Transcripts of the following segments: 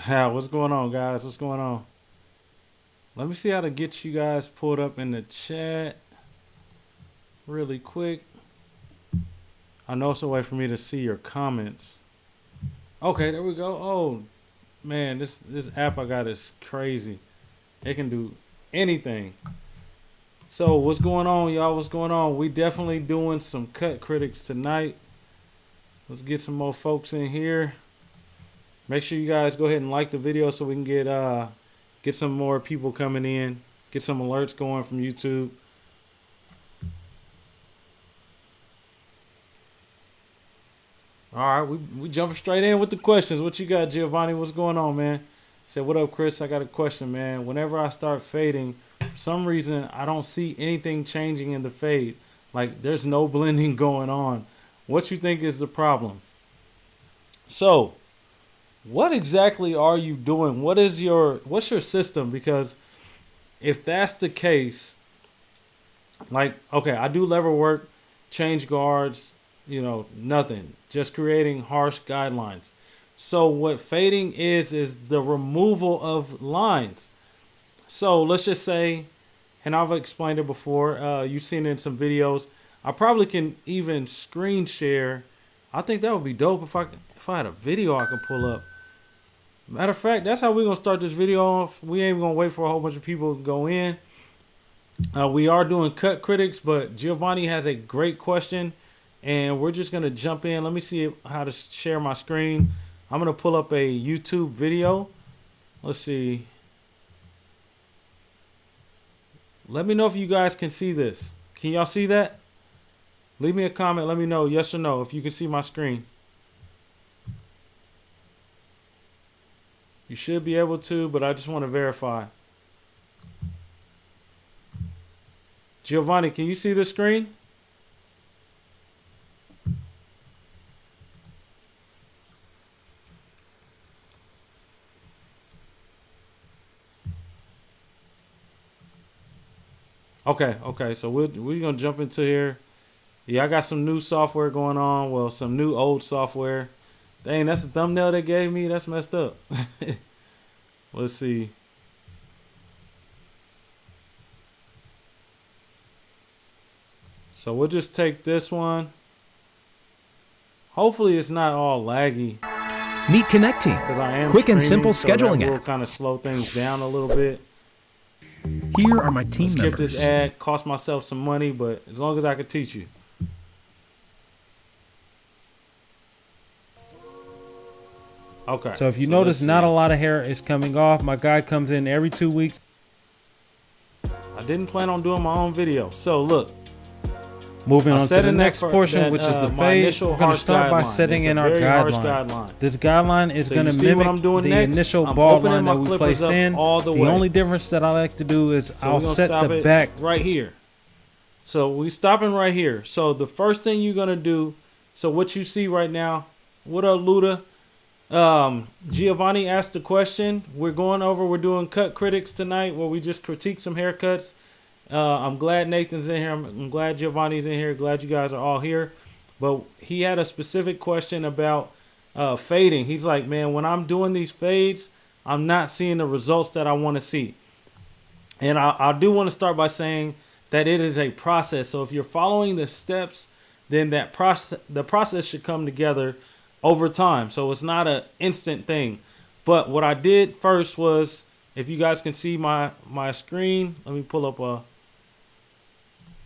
What's going on, guys? What's going on? Let me see how to get you guys pulled up in the chat really quick. I know it's a way for me to see your comments. Okay, there we go. Oh, man, this app I got is crazy. It can do anything. So what's going on, y'all? What's going on? We definitely doing some cut critics tonight. Let's get some more folks in here. Make sure you guys go ahead and like the video so we can get some more people coming in, get some alerts going from YouTube. All right, we jumping straight in with the questions. What you got, Giovanni? What's going on, man? Said, what up, Chris? I got a question, man. Whenever I start fading, for some reason, I don't see anything changing in the fade. Like, there's no blending going on. What you think is the problem? So, what exactly are you doing? What's your system? Because if that's the case, like, okay, I do lever work, change guards, nothing. Just creating harsh guidelines. So what fading is the removal of lines. So let's just say, and I've explained it before, you've seen it in some videos. I probably can even screen share. I think that would be dope if I had a video I could pull up. Matter of fact, that's how we're going to start this video off. We ain't going to wait for a whole bunch of people to go in. We are doing cut critics, but Giovanni has a great question, and we're just going to jump in. Let me see how to share my screen. I'm going to pull up a YouTube video. Let's see. Let me know if you guys can see this. Can y'all see that? Leave me a comment. Let me know yes or no if you can see my screen. You should be able to, but I just want to verify. Giovanni, can you see the screen? Okay, so we're going to jump into here. Yeah, I got some new software going on. Well, some new old software. Dang, that's the thumbnail they gave me. That's messed up. Let's see. So we'll just take this one. Hopefully it's not all laggy. Meet Connecting. Quick and simple scheduling app. Will kind of slow things down a little bit. Here are my team Skip members. this ad. Cost myself some money, but as long as I can teach you. Okay. So if you notice, not a lot of hair is coming off. My guy comes in every 2 weeks. I didn't plan on doing my own video. So look. Moving on to the next portion, which is the fade. We're going to start by setting in our guideline. This guideline is going to mimic the initial ball line that we placed in. The only difference that I like to do is I'll set the back right here. So we stopping right here. So the first thing you're going to do, so what you see right now, what up, Luda? Giovanni asked the question. We're doing cut critics tonight where we just critique some haircuts. I'm glad Nathan's in here. I'm glad Giovanni's in here. Glad you guys are all here. But he had a specific question about fading. He's like, man, when I'm doing these fades, I'm not seeing the results that I want to see. And I do want to start by saying that it is a process. So if you're following the steps, then the process should come together over time. So it's not an instant thing. But what I did first was, if you guys can see my screen, let me pull up a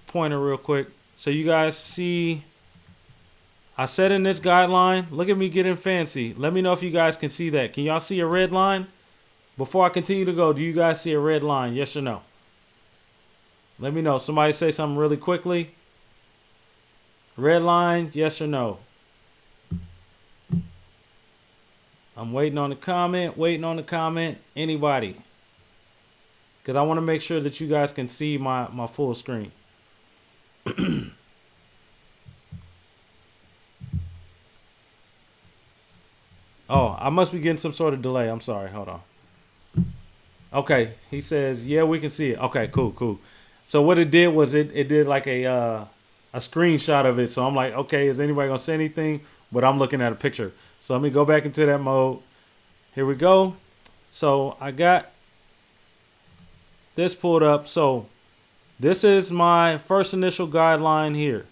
pointer real quick. So you guys see, I set in this guideline. Look at me getting fancy. Let me know if you guys can see that. Can y'all see a red line? Before I continue to go, do you guys see a red line? Yes or no? Let me know. Somebody say something really quickly. Red line, yes or no? I'm waiting on the comment, Anybody? Because I want to make sure that you guys can see my full screen. Oh, I must be getting some sort of delay. I'm sorry. Hold on. Okay. He says, yeah, we can see it. Okay, cool. So what it did was it did like a screenshot of it. So I'm like, okay, is anybody going to say anything? But I'm looking at a picture. So let me go back into that mode. Here we go. So I got this pulled up. So this is my first initial guideline here.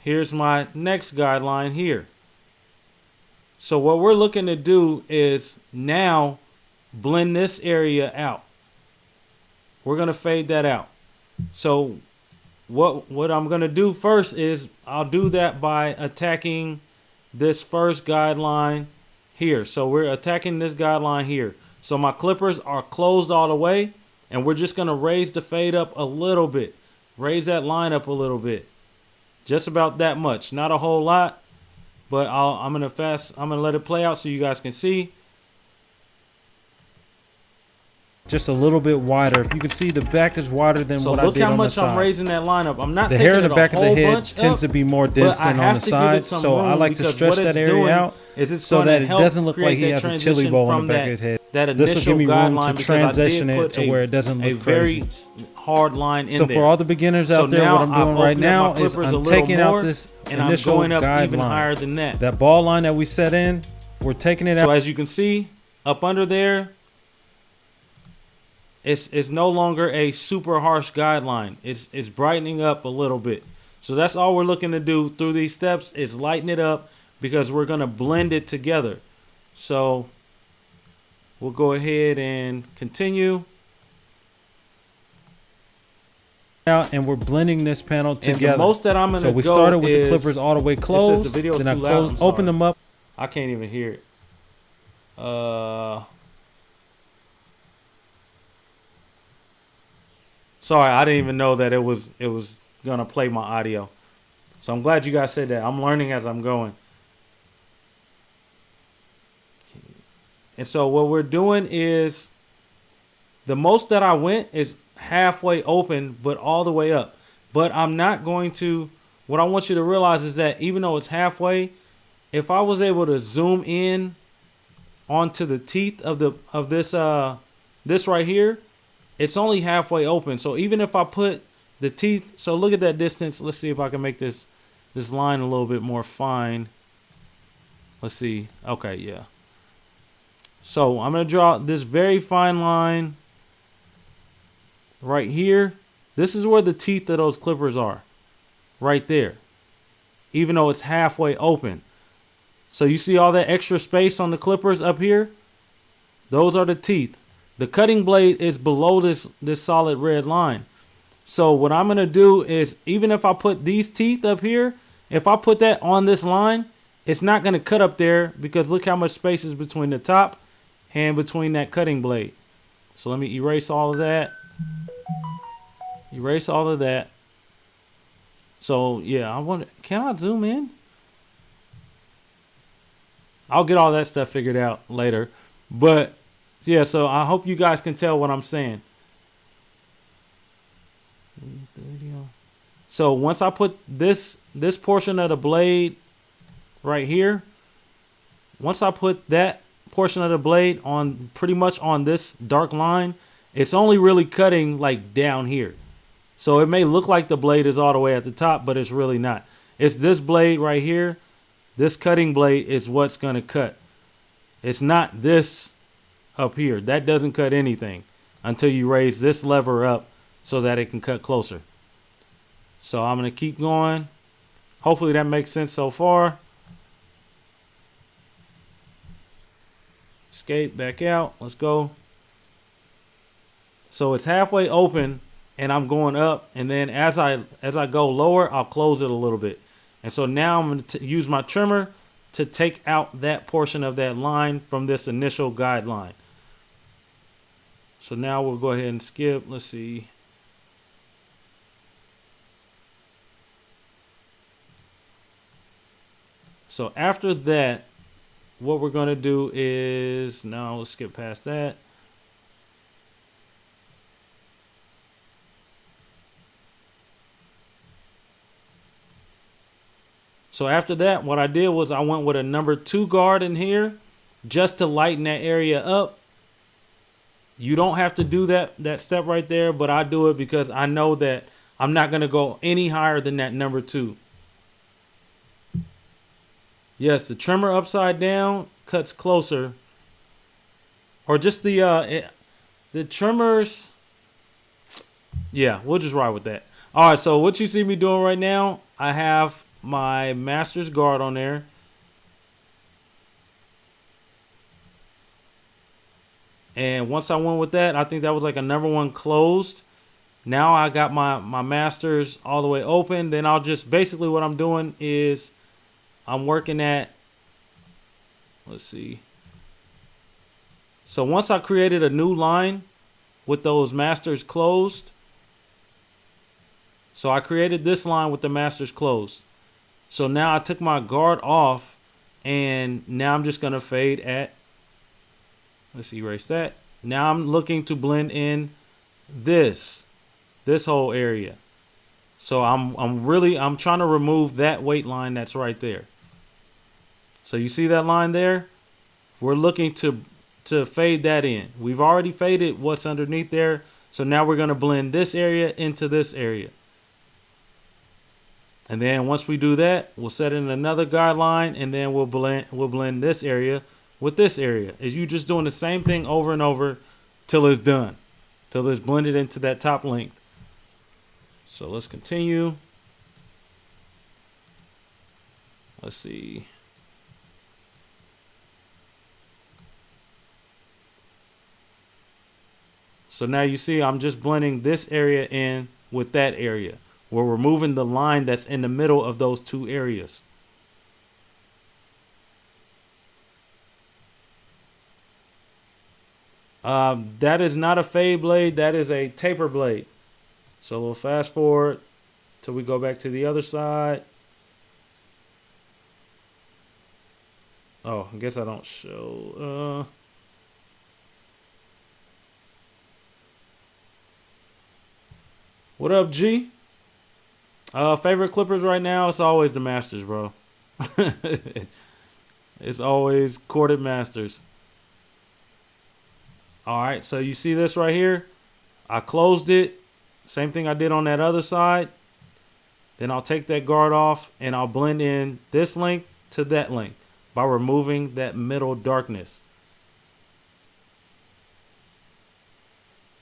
Here's my next guideline here. So what we're looking to do is now blend this area out. We're going to fade that out. So what I'm going to do first is I'll do that by attacking this first guideline here. So we're attacking this guideline here. So my clippers are closed all the way, and we're just going to raise the fade up a little bit. Raise that line up a little bit. Just about that much. Not a whole lot, but I'm going to let it play out so you guys can see. Just a little bit wider. If you can see, the back is wider than what I did on the side. So look how much I'm raising that line up. I'm not the hair in the back of the head tends to be more dense than on the sides, so I like to stretch that area out so that it doesn't look like he has a chili bowl on the back of his head. This will give me room to transition it to where it doesn't look crazy. Hard line in there. So for all the beginners out there, what I'm doing right now is I'm taking out this initial guideline. Even higher than that. That ball line that we set in, we're taking it out. So as you can see, up under there, it's no longer a super harsh guideline. It's brightening up a little bit. So that's all we're looking to do through these steps is lighten it up because we're going to blend it together. So we'll go ahead and continue. And we're blending this panel together. And the most that I'm going to go. So we started with the clippers all the way closed. Then I opened them up. I can't even hear it. Sorry, I didn't even know that it was gonna play my audio. So I'm glad you guys said that. I'm learning as I'm going. And so what we're doing is the most that I went is halfway open, but all the way up. But I'm not going to. What I want you to realize is that even though it's halfway, if I was able to zoom in onto the teeth of this right here, it's only halfway open. So even if I put the teeth, so look at that distance. Let's see if I can make this line a little bit more fine. Let's see. Okay, yeah. So I'm going to draw this very fine line right here. This is where the teeth of those clippers are. Right there. Even though it's halfway open. So you see all that extra space on the clippers up here? Those are the teeth. The cutting blade is below this solid red line. So what I'm going to do is, even if I put these teeth up here, if I put that on this line, it's not going to cut up there because look how much space is between the top and between that cutting blade. So let me erase all of that. Erase all of that. So yeah, can I zoom in? I'll get all that stuff figured out later. But yeah, so I hope you guys can tell what I'm saying. So once I put this portion of the blade right here, once I put that portion of the blade on pretty much on this dark line, it's only really cutting like down here. So it may look like the blade is all the way at the top, but it's really not. It's this blade right here. This cutting blade is what's going to cut. It's not this up here. That doesn't cut anything until you raise this lever up so that it can cut closer. So I'm going to keep going. Hopefully that makes sense so far. Escape back out. Let's go. So it's halfway open and I'm going up, and then as I go lower, I'll close it a little bit. And so now I'm going to use my trimmer to take out that portion of that line from this initial guideline. So now we'll go ahead and skip. Let's see. So after that, what we're going to do is, now let's skip past that. So after that, what I did was I went with a number 2 guard in here just to lighten that area up. You don't have to do that step right there, but I do it because I know that I'm not going to go any higher than that number 2. Yes, the trimmer upside down cuts closer or just the trimmers. Yeah, we'll just ride with that. All right, so what you see me doing right now, I have my master's guard on there. And once I went with that, I think that was like a number 1 closed. Now I got my masters all the way open. Then I'll just, basically what I'm doing is I'm working at, let's see. So once I created a new line with those masters closed. So I created this line with the masters closed. So now I took my guard off, and now I'm just going to fade at, let's erase that. Now I'm looking to blend in this whole area. So I'm trying to remove that weight line that's right there. So you see that line there? We're looking to fade that in. We've already faded what's underneath there. So now we're going to blend this area into this area. And then once we do that, we'll set in another guideline, and then we'll blend this area with this area. Is you just doing the same thing over and over till it's done, till it's blended into that top length. So let's continue. Let's see. So now you see I'm just blending this area in with that area. We're removing the line that's in the middle of those two areas. That is not a fade blade. That is a taper blade. So we'll fast forward till we go back to the other side. Oh, I guess I don't show. What up, G? Favorite clippers right now? It's always the Masters, bro. It's always corded Masters. All right, so you see this right here? I closed it. Same thing I did on that other side. Then I'll take that guard off and I'll blend in this length to that length by removing that middle darkness.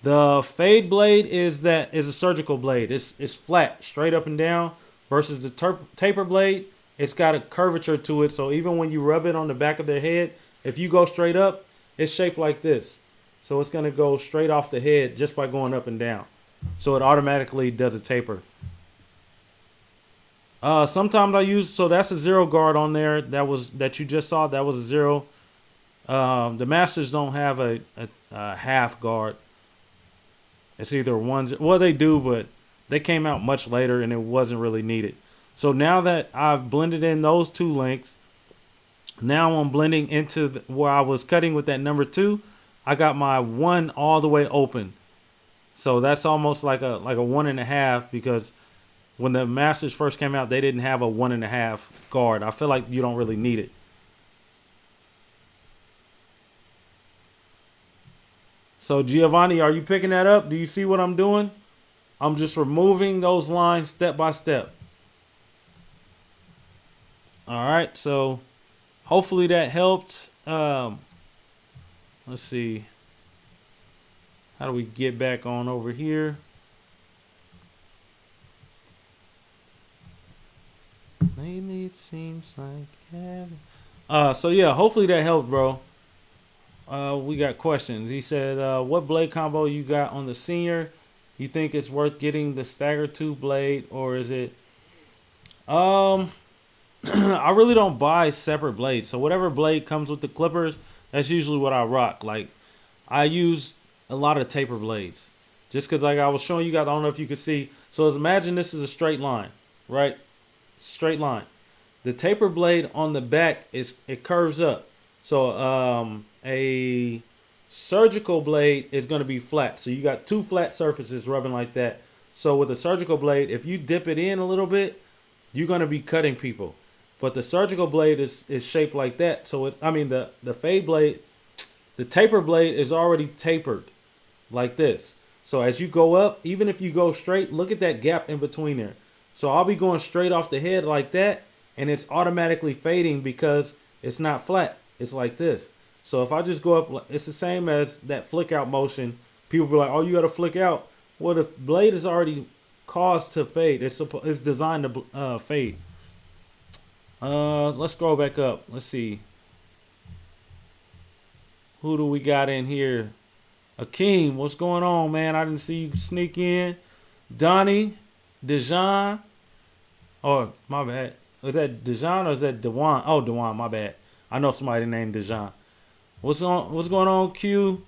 The fade blade is a surgical blade. It's flat, straight up and down, versus the taper blade. It's got a curvature to it, so even when you rub it on the back of their head, if you go straight up, it's shaped like this. So it's going to go straight off the head just by going up and down. So it automatically does a taper. Sometimes I use, so that's a zero guard on there. That you just saw. That was a zero. The Masters don't have a half guard. It's either ones. Well, they do, but they came out much later and it wasn't really needed. So now that I've blended in those two lengths, now I'm blending into where I was cutting with that number 2. I got my 1 all the way open. So that's almost like a 1.5, because when the Masters first came out, they didn't have a 1.5 guard. I feel like you don't really need it. So Giovanni, are you picking that up? Do you see what I'm doing? I'm just removing those lines step by step. All right, so hopefully that helped. Let's see. How do we get back on over here? Lately it seems like heaven. So yeah, hopefully that helped, bro. We got questions. He said, what blade combo you got on the senior? You think it's worth getting the stagger 2 blade, or is it? I really don't buy separate blades. So whatever blade comes with the clippers, that's usually what I rock. Like, I use a lot of taper blades. Just because, like I was showing you guys, I don't know if you could see. So imagine this is a straight line, right? Straight line. The taper blade on the back, it curves up. So a surgical blade is going to be flat. So you got 2 flat surfaces rubbing like that. So with a surgical blade, if you dip it in a little bit, you're going to be cutting people. But the surgical blade is shaped like that. So the fade blade, the taper blade is already tapered like this. So as you go up, even if you go straight, look at that gap in between there. So I'll be going straight off the head like that, and it's automatically fading because it's not flat. It's like this. So if I just go up, it's the same as that flick out motion. People be like, oh, you got to flick out. Well, the blade is already caused to fade. It's designed to fade. Let's scroll back up. Let's see. Who do we got in here? Akeem, what's going on, man? I didn't see you sneak in. Donnie, Dejan. Oh, my bad. Was that Dejan or is that Dewan? Oh, Dewan, my bad. I know somebody named Dejan. What's going on, Q?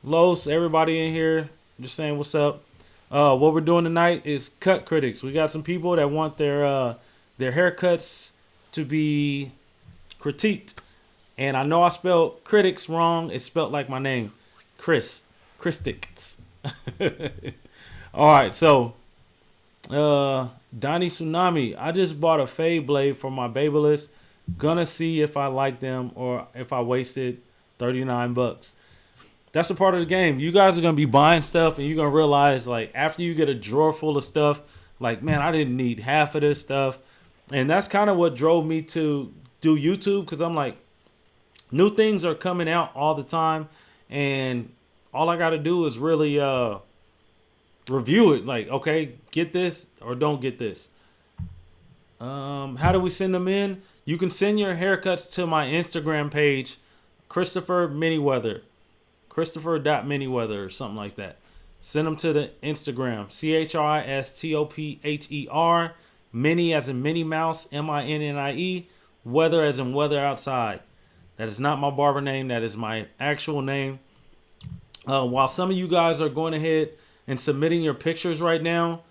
Los, everybody in here. Just saying what's up. What we're doing tonight is cut critics. We got some people that want their haircuts to be critiqued. And I know I spelled critics wrong. It's spelled like my name. Chritics. All right, so Donnie Tsunami. I just bought a fade blade for my Babyliss. Gonna see if I like them or if I wasted $39. That's a part of the game. You guys are gonna be buying stuff and you're gonna realize, like, after you get a drawer full of stuff, like, man, I didn't need half of this stuff. And that's kind of what drove me to do YouTube, because I'm like, new things are coming out all the time, and all I got to do is really review it. Like, okay, get this or don't get this. How do we send them in? You can send your haircuts to my Instagram page, Christopher Manyweather, Christopher.Manyweather or something like that. Send them to the Instagram, CHRISTOPHER, Mini as in Minnie Mouse, MINNIE, weather as in weather outside. That is not my barber name. That is my actual name. While some of you guys are going ahead and submitting your pictures right now,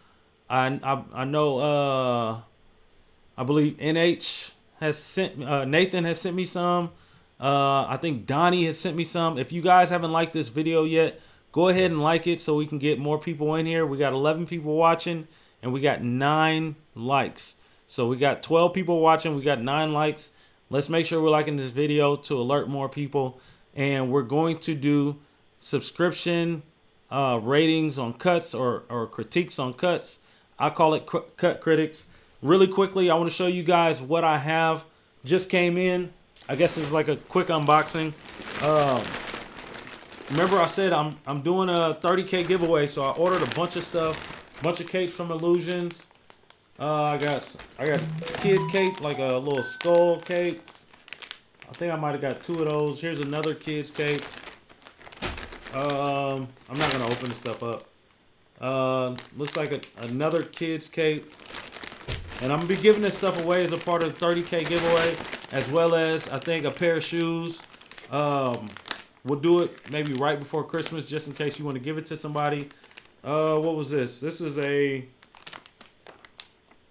I know I believe NH has sent Nathan has sent me some. I think Donnie has sent me some. If you guys haven't liked this video yet, go ahead and like it so we can get more people in here. We got 11 people watching and we got 9 likes. So we got 12 people watching. We got 9 likes. Let's make sure we're liking this video to alert more people. And we're going to do subscription ratings on cuts or critiques on cuts. I call it cut critics. Really quickly, I want to show you guys what I have. Just came in. I guess it's like a quick unboxing. Remember I said I'm doing a 30K giveaway, so I ordered a bunch of stuff, bunch of capes from Illusions. I got kid cape, like a little skull cape. I think I might have got 2 of those. Here's another kid's cape. I'm not gonna open this stuff up. Looks like another kid's cape. And I'm gonna be giving this stuff away as a part of the 30K giveaway, as well as I think a pair of shoes. We'll do it maybe right before Christmas, just in case you want to give it to somebody. What was this? This is a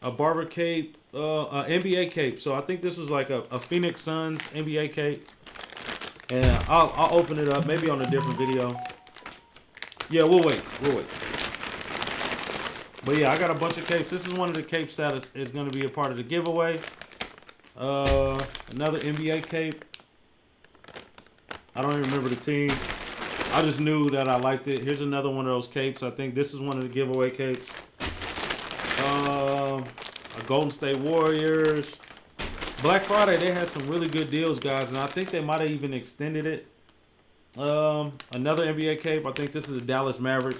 barber cape, NBA cape. So I think this was like a Phoenix Suns NBA cape. And I'll open it up maybe on a different video. Yeah, we'll wait. But yeah, I got a bunch of capes. This is one of the capes that is going to be a part of the giveaway. Another NBA cape. I don't even remember the team. I just knew that I liked it. Here's another one of those capes. I think this is one of the giveaway capes. A Golden State Warriors. Black Friday, they had some really good deals, guys, and I think they might have even extended it. Another NBA cape. I think this is a Dallas Maverick.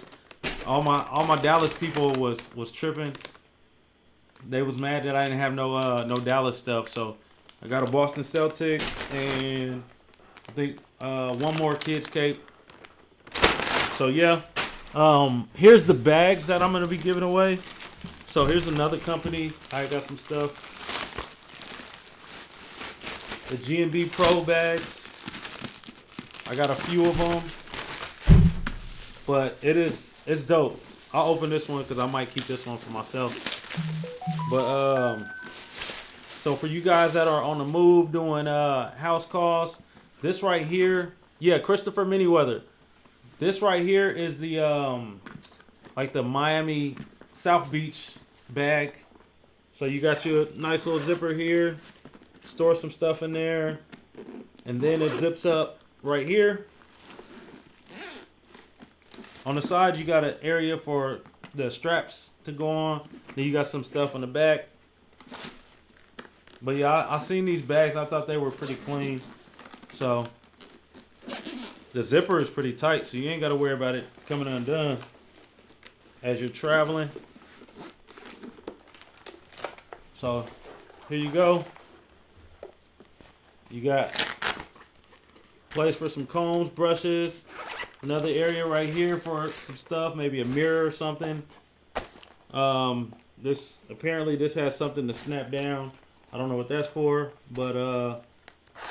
All my Dallas people was tripping. They was mad that I didn't have no Dallas stuff. So I got a Boston Celtics and I think one more kids cape. So yeah, here's the bags that I'm gonna be giving away. So here's another company. I got some stuff. The G&B Pro bags. I got a few of them, but it's dope. I'll open this one because I might keep this one for myself. But so for you guys that are on the move doing house calls, this right here, yeah, Christopher Manyweather. This right here is the like the Miami South Beach bag. So you got your nice little zipper here, store some stuff in there, and then it zips up right here. On the side, you got an area for the straps to go on. Then you got some stuff on the back. But yeah, I seen these bags. I thought they were pretty clean. So The zipper is pretty tight, so you ain't got to worry about it coming undone as you're traveling. So here you go. You got place for some combs, brushes, another area right here for some stuff, maybe a mirror or something. This has something to snap down. I don't know what that's for, but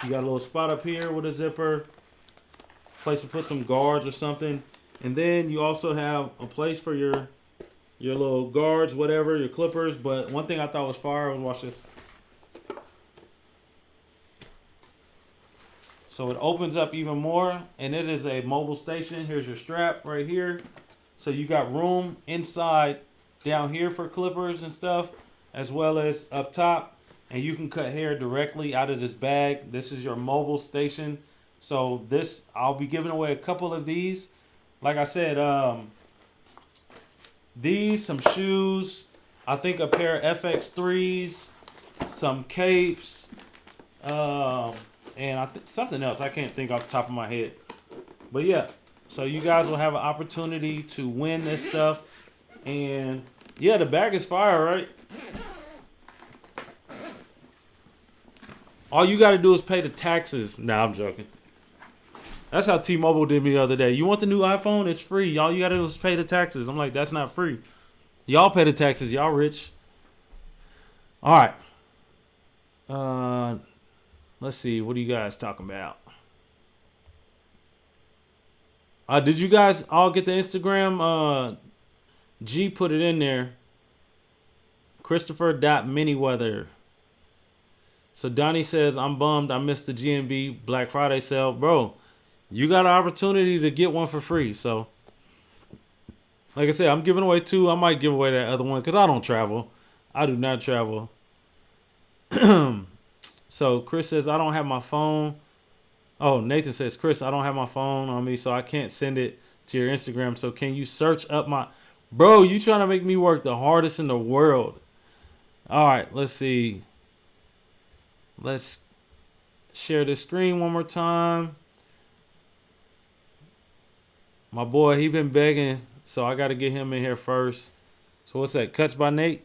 you got a little spot up here with a zipper, place to put some guards or something, and then you also have a place for your little guards, whatever, your clippers. But one thing I thought was fire was, watch this. So it opens up even more, and it is a mobile station. Here's your strap right here. So you got room inside down here for clippers and stuff, as well as up top. And you can cut hair directly out of this bag. This is your mobile station. So this, I'll be giving away a couple of these. Like I said, these, some shoes, I think a pair of FX3s, some capes, and something else I can't think off the top of my head. But yeah, so you guys will have an opportunity to win this stuff. And yeah, the bag is fire, right? All you got to do is pay the taxes. Nah, I'm joking. That's how T-Mobile did me the other day. You want the new iPhone? It's free. All you got to do is pay the taxes. I'm like, that's not free. Y'all pay the taxes. Y'all rich. All right. Let's see. What are you guys talking about? Did you guys all get the Instagram? G put it in there. Christopher.miniweather. So Donnie says, I'm bummed I missed the GMB Black Friday sale. Bro, you got an opportunity to get one for free. So, like I said, I'm giving away 2. I might give away that other one because I don't travel. I do not travel. So Chris says, I don't have my phone. Oh, Nathan says, Chris, I don't have my phone on me, so I can't send it to your Instagram. So can you search up my... Bro, you trying to make me work the hardest in the world. All right, let's see. Let's share the screen one more time. My boy, he been begging, so I got to get him in here first. So what's that? Cuts by Nate?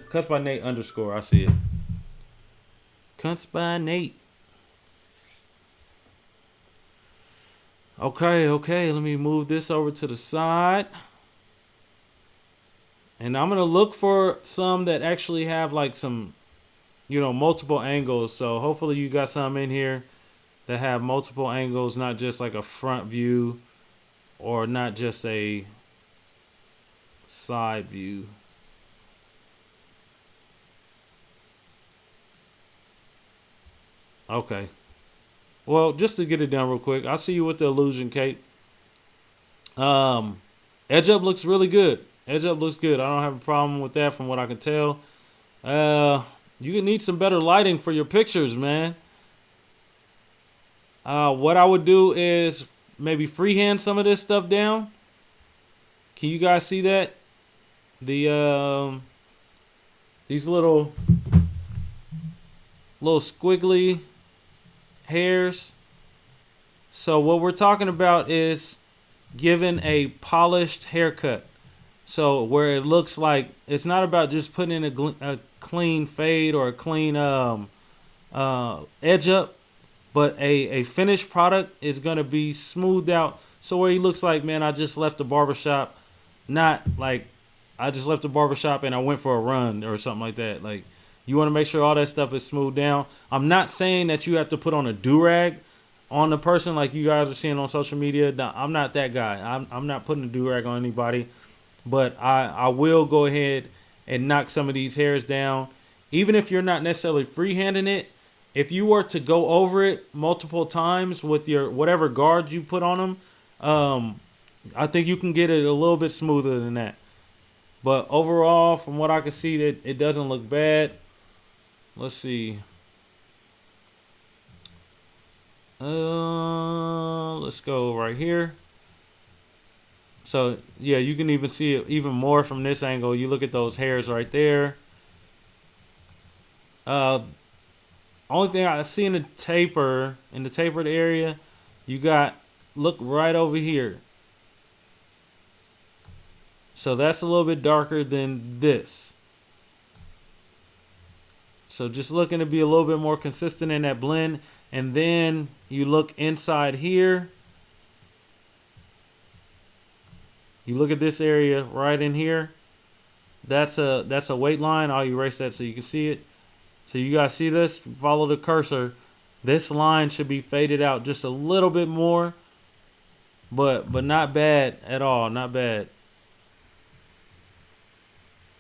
Cuts by Nate _ I see it. Cuts by Nate. Okay. Let me move this over to the side. And I'm going to look for some that actually have like some, multiple angles. So hopefully you got some in here that have multiple angles, not just like a front view or not just a side view. Okay. Well, just to get it done real quick, I'll see you with the illusion cape. Edge up looks really good. Edge up looks good. I don't have a problem with that from what I can tell. You can need some better lighting for your pictures, man. What I would do is maybe freehand some of this stuff down. Can you guys see that? These little squiggly hairs. So what we're talking about is giving a polished haircut. So where it looks like it's not about just putting in a clean fade or a clean edge up, but a finished product is gonna be smoothed out. So where he looks like, man, I just left the barbershop, not like I just left the barbershop and I went for a run or something like that. Like, you want to make sure all that stuff is smoothed down. I'm not saying that you have to put on a do-rag on the person like you guys are seeing on social media. No, I'm not that guy. I'm not putting a do-rag on anybody. But I will go ahead and knock some of these hairs down. Even if you're not necessarily freehanding it, if you were to go over it multiple times with your whatever guard you put on them, I think you can get it a little bit smoother than that. But overall, from what I can see, it doesn't look bad. Let's see. Let's go right here. So yeah, you can even see it even more from this angle. You look at those hairs right there. Only thing I see in the tapered area, you got, look right over here. So that's a little bit darker than this. So just looking to be a little bit more consistent in that blend. And then you look inside here. You look at this area right in here. That's a weight line. I'll erase that so you can see it. So you guys see this? Follow the cursor. This line should be faded out just a little bit more. But not bad at all. Not bad.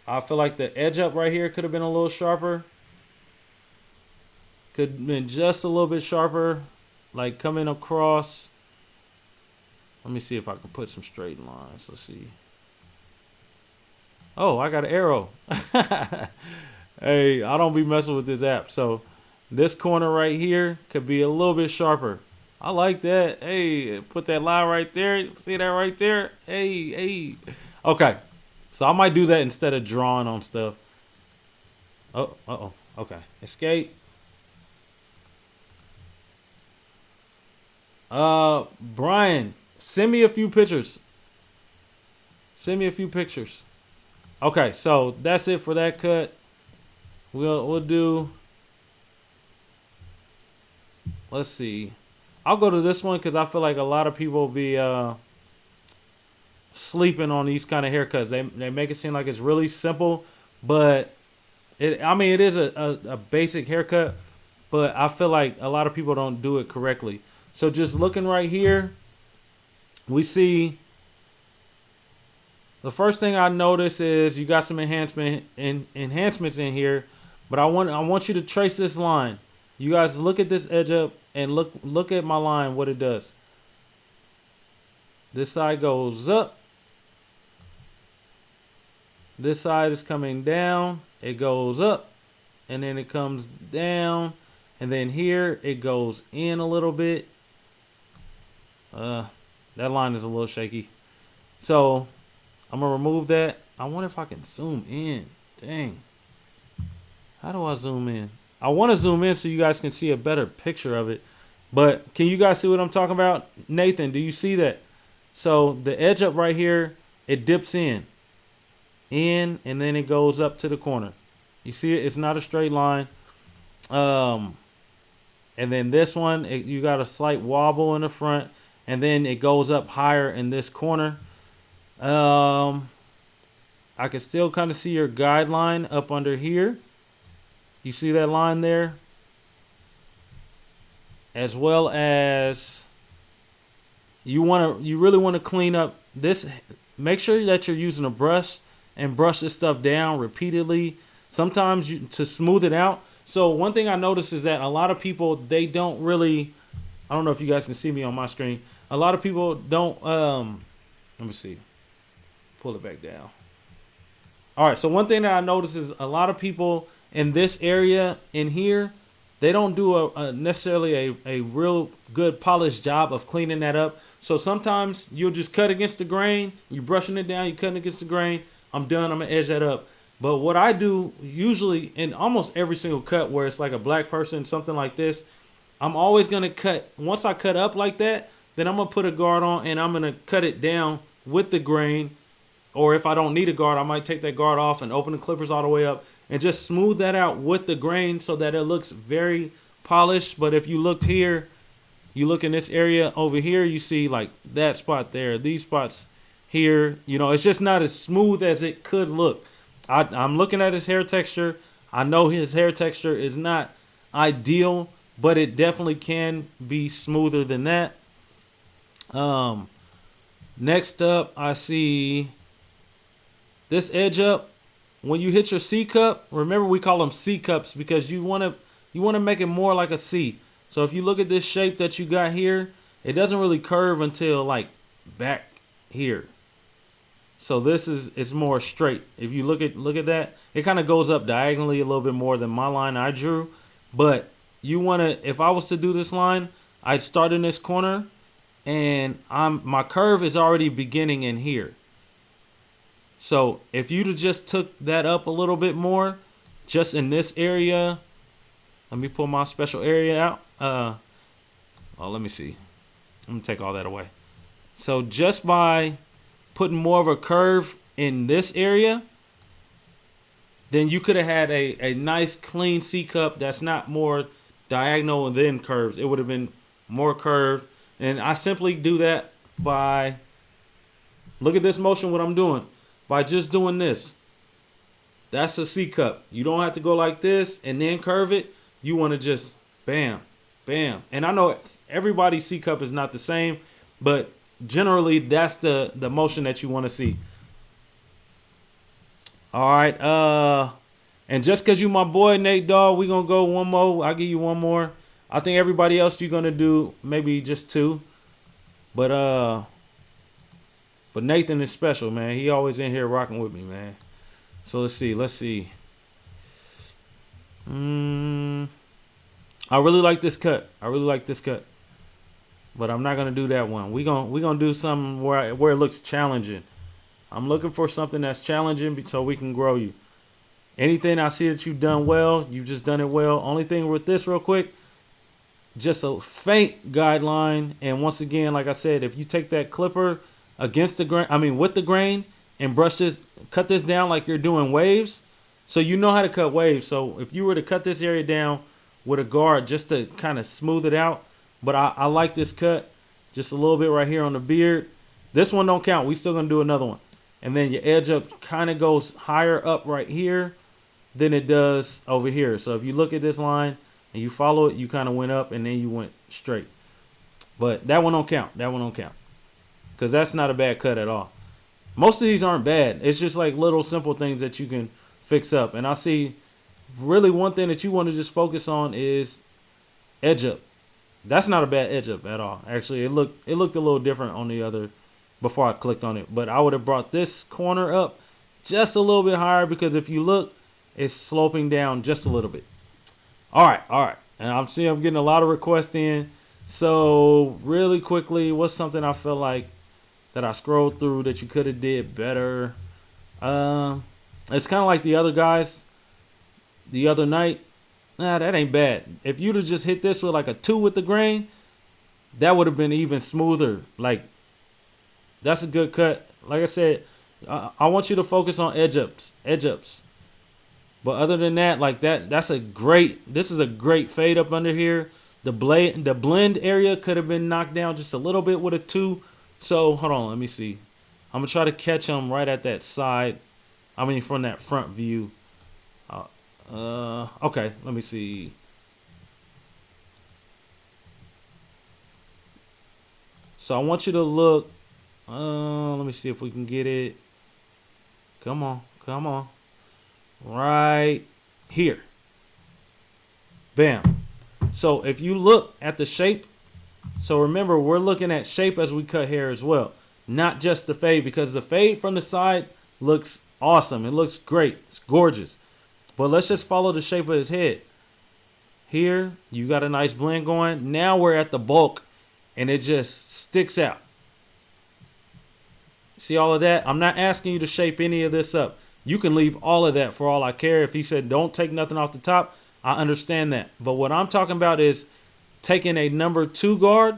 I feel like the edge up right here could have been a little sharper. Could have been just a little bit sharper. Like coming across. Let me see if I can put some straight lines. Let's see. Oh, I got an arrow. Hey, I don't be messing with this app. So this corner right here could be a little bit sharper. I like that. Hey, put that line right there. See that right there? Hey. Okay. So I might do that instead of drawing on stuff. Oh. Okay. Escape. Brian, send me a few pictures. Okay, so that's it for that cut. We'll do. Let's see. I'll go to this one because I feel like a lot of people be sleeping on these kind of haircuts. They make it seem like it's really simple, but it is a basic haircut, but I feel like a lot of people don't do it correctly. So just looking right here, we see the first thing I notice is you got some enhancements in here, but I want you to trace this line. You guys look at this edge up and look at my line, what it does. This side goes up. This side is coming down. It goes up, and then it comes down, and then here it goes in a little bit. That line is a little shaky. So I'm going to remove that. I wonder if I can zoom in. Dang. How do I zoom in? I want to zoom in so you guys can see a better picture of it. But can you guys see what I'm talking about? Nathan, do you see that? So the edge up right here, it dips in, and then it goes up to the corner. You see it? It's not a straight line. And then this one, you got a slight wobble in the front, and then it goes up higher in this corner. I can still kind of see your guideline up under here. You see that line there? As well as you really want to clean up this. Make sure that you're using a brush and brush this stuff down repeatedly. Sometimes to smooth it out. So one thing I noticed is that a lot of people, they don't really, I don't know if you guys can see me on my screen. A lot of people don't, let me see. Pull it back down. All right, so one thing that I noticed is a lot of people in this area in here, they don't do necessarily a real good polished job of cleaning that up. So sometimes you'll just cut against the grain. You're brushing it down. You're cutting against the grain. I'm done. I'm going to edge that up. But what I do usually in almost every single cut where it's like a black person, something like this, I'm always going to cut. Once I cut up like that, then I'm going to put a guard on and I'm going to cut it down with the grain. Or if I don't need a guard, I might take that guard off and open the clippers all the way up and just smooth that out with the grain so that it looks very polished. But if you looked here, you look in this area over here, you see like that spot there, these spots here, it's just not as smooth as it could look. I'm looking at his hair texture. I know his hair texture is not ideal, but it definitely can be smoother than that. Next up, I see this edge up. When you hit your C cup, remember we call them C cups because you want to make it more like a C. So if you look at this shape that you got here, it doesn't really curve until like back here. So this is more straight. If you look at that, it kind of goes up diagonally a little bit more than my line I drew. But you want to, if I was to do this line, I'd start in this corner and my curve is already beginning in here. So if you'd have just took that up a little bit more, just in this area, let me pull my special area out. Oh, let me see. I'm gonna take all that away. So just by putting more of a curve in this area, then you could have had a nice clean C cup that's not more diagonal than curves. It would have been more curved. And I simply do that by, look at this motion, what I'm doing. By just doing this. That's a C cup. You don't have to go like this and then curve it. You want to just bam, bam. And I know everybody's C cup is not the same, but generally that's the motion that you want to see. All right. And just because you my boy, Nate Dawg, we going to go one more. I'll give you one more. I think everybody else you're going to do maybe just two. But Nathan is special, man. He always in here rocking with me, man. So let's see. I really like this cut. But I'm not going to do that one. We're going to do something where it looks challenging. I'm looking for something that's challenging so we can grow you. Anything I see that you've done well, you've just done it well. Only thing with this real quick, just a faint guideline. And once again, like I said, if you take that clipper against the grain, with the grain, and brush this, cut this down like you're doing waves. So you know how to cut waves. So if you were to cut this area down with a guard just to kind of smooth it out. But I like this cut. Just a little bit right here on the beard. This one don't count. We still going to do another one. And then your edge up kind of goes higher up right here than it does over here. So if you look at this line and you follow it, you kind of went up and then you went straight. But that one don't count. Because that's not a bad cut at all. Most of these aren't bad. It's just like little simple things that you can fix up. And I see really one thing that you want to just focus on is edge up. That's not a bad edge up at all. Actually, it looked a little different on the other before I clicked on it. But I would have brought this corner up just a little bit higher because if you look, it's sloping down just a little bit. All right. And I'm getting a lot of requests in. So really quickly, what's something I feel like that I scrolled through that you could have did better? It's kind of like the other guys the other night. Nah, that ain't bad. If you'd have just hit this with like a 2 with the grain, that would have been even smoother. Like, that's a good cut. Like I said, I want you to focus on edge ups. But other than that, like this is a great fade up under here. The blend area could have been knocked down just a little bit with a 2. So hold on, let me see. I'm gonna try to catch them right at that side. From that front view. Okay, let me see. So I want you to look. Let me see if we can get it. Come on. Right here. Bam. So if you look at the shape, so remember we're looking at shape as we cut hair as well, not just the fade, because the fade from the side looks awesome. It looks great. It's gorgeous. But let's just follow the shape of his head. Here, you got a nice blend going. Now we're at the bulk, and it just sticks out. See all of that? I'm not asking you to shape any of this up. You can leave all of that for all I care. If he said don't take nothing off the top, I understand that. But what I'm talking about is taking a number 2 guard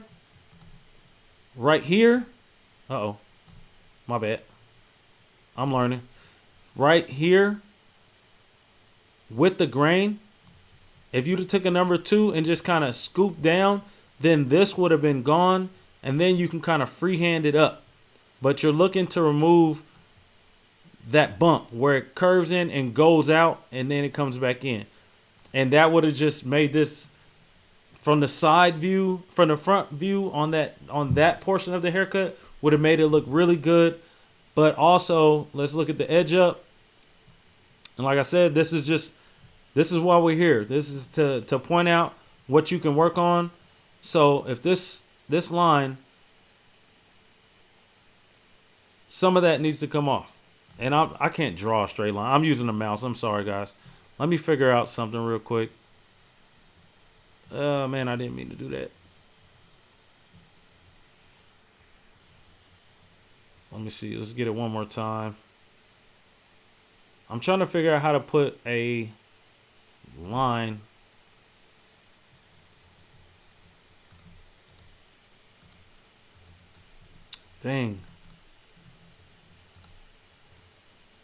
right here. Uh-oh. My bad. I'm learning. Right here. With the grain, if you'd have took a number 2 and just kind of scooped down, then this would have been gone, and then you can kind of freehand it up. But you're looking to remove that bump where it curves in and goes out, and then it comes back in. And that would have just made this from the side view, from the front view on that portion of the haircut, would have made it look really good. But also, let's look at the edge up. And like I said, this is why we're here. This is to point out what you can work on. So if this line, some of that needs to come off. And I can't draw a straight line. I'm using a mouse. I'm sorry, guys. Let me figure out something real quick. Oh, man, I didn't mean to do that. Let me see. Let's get it one more time. I'm trying to figure out how to put a line. Dang.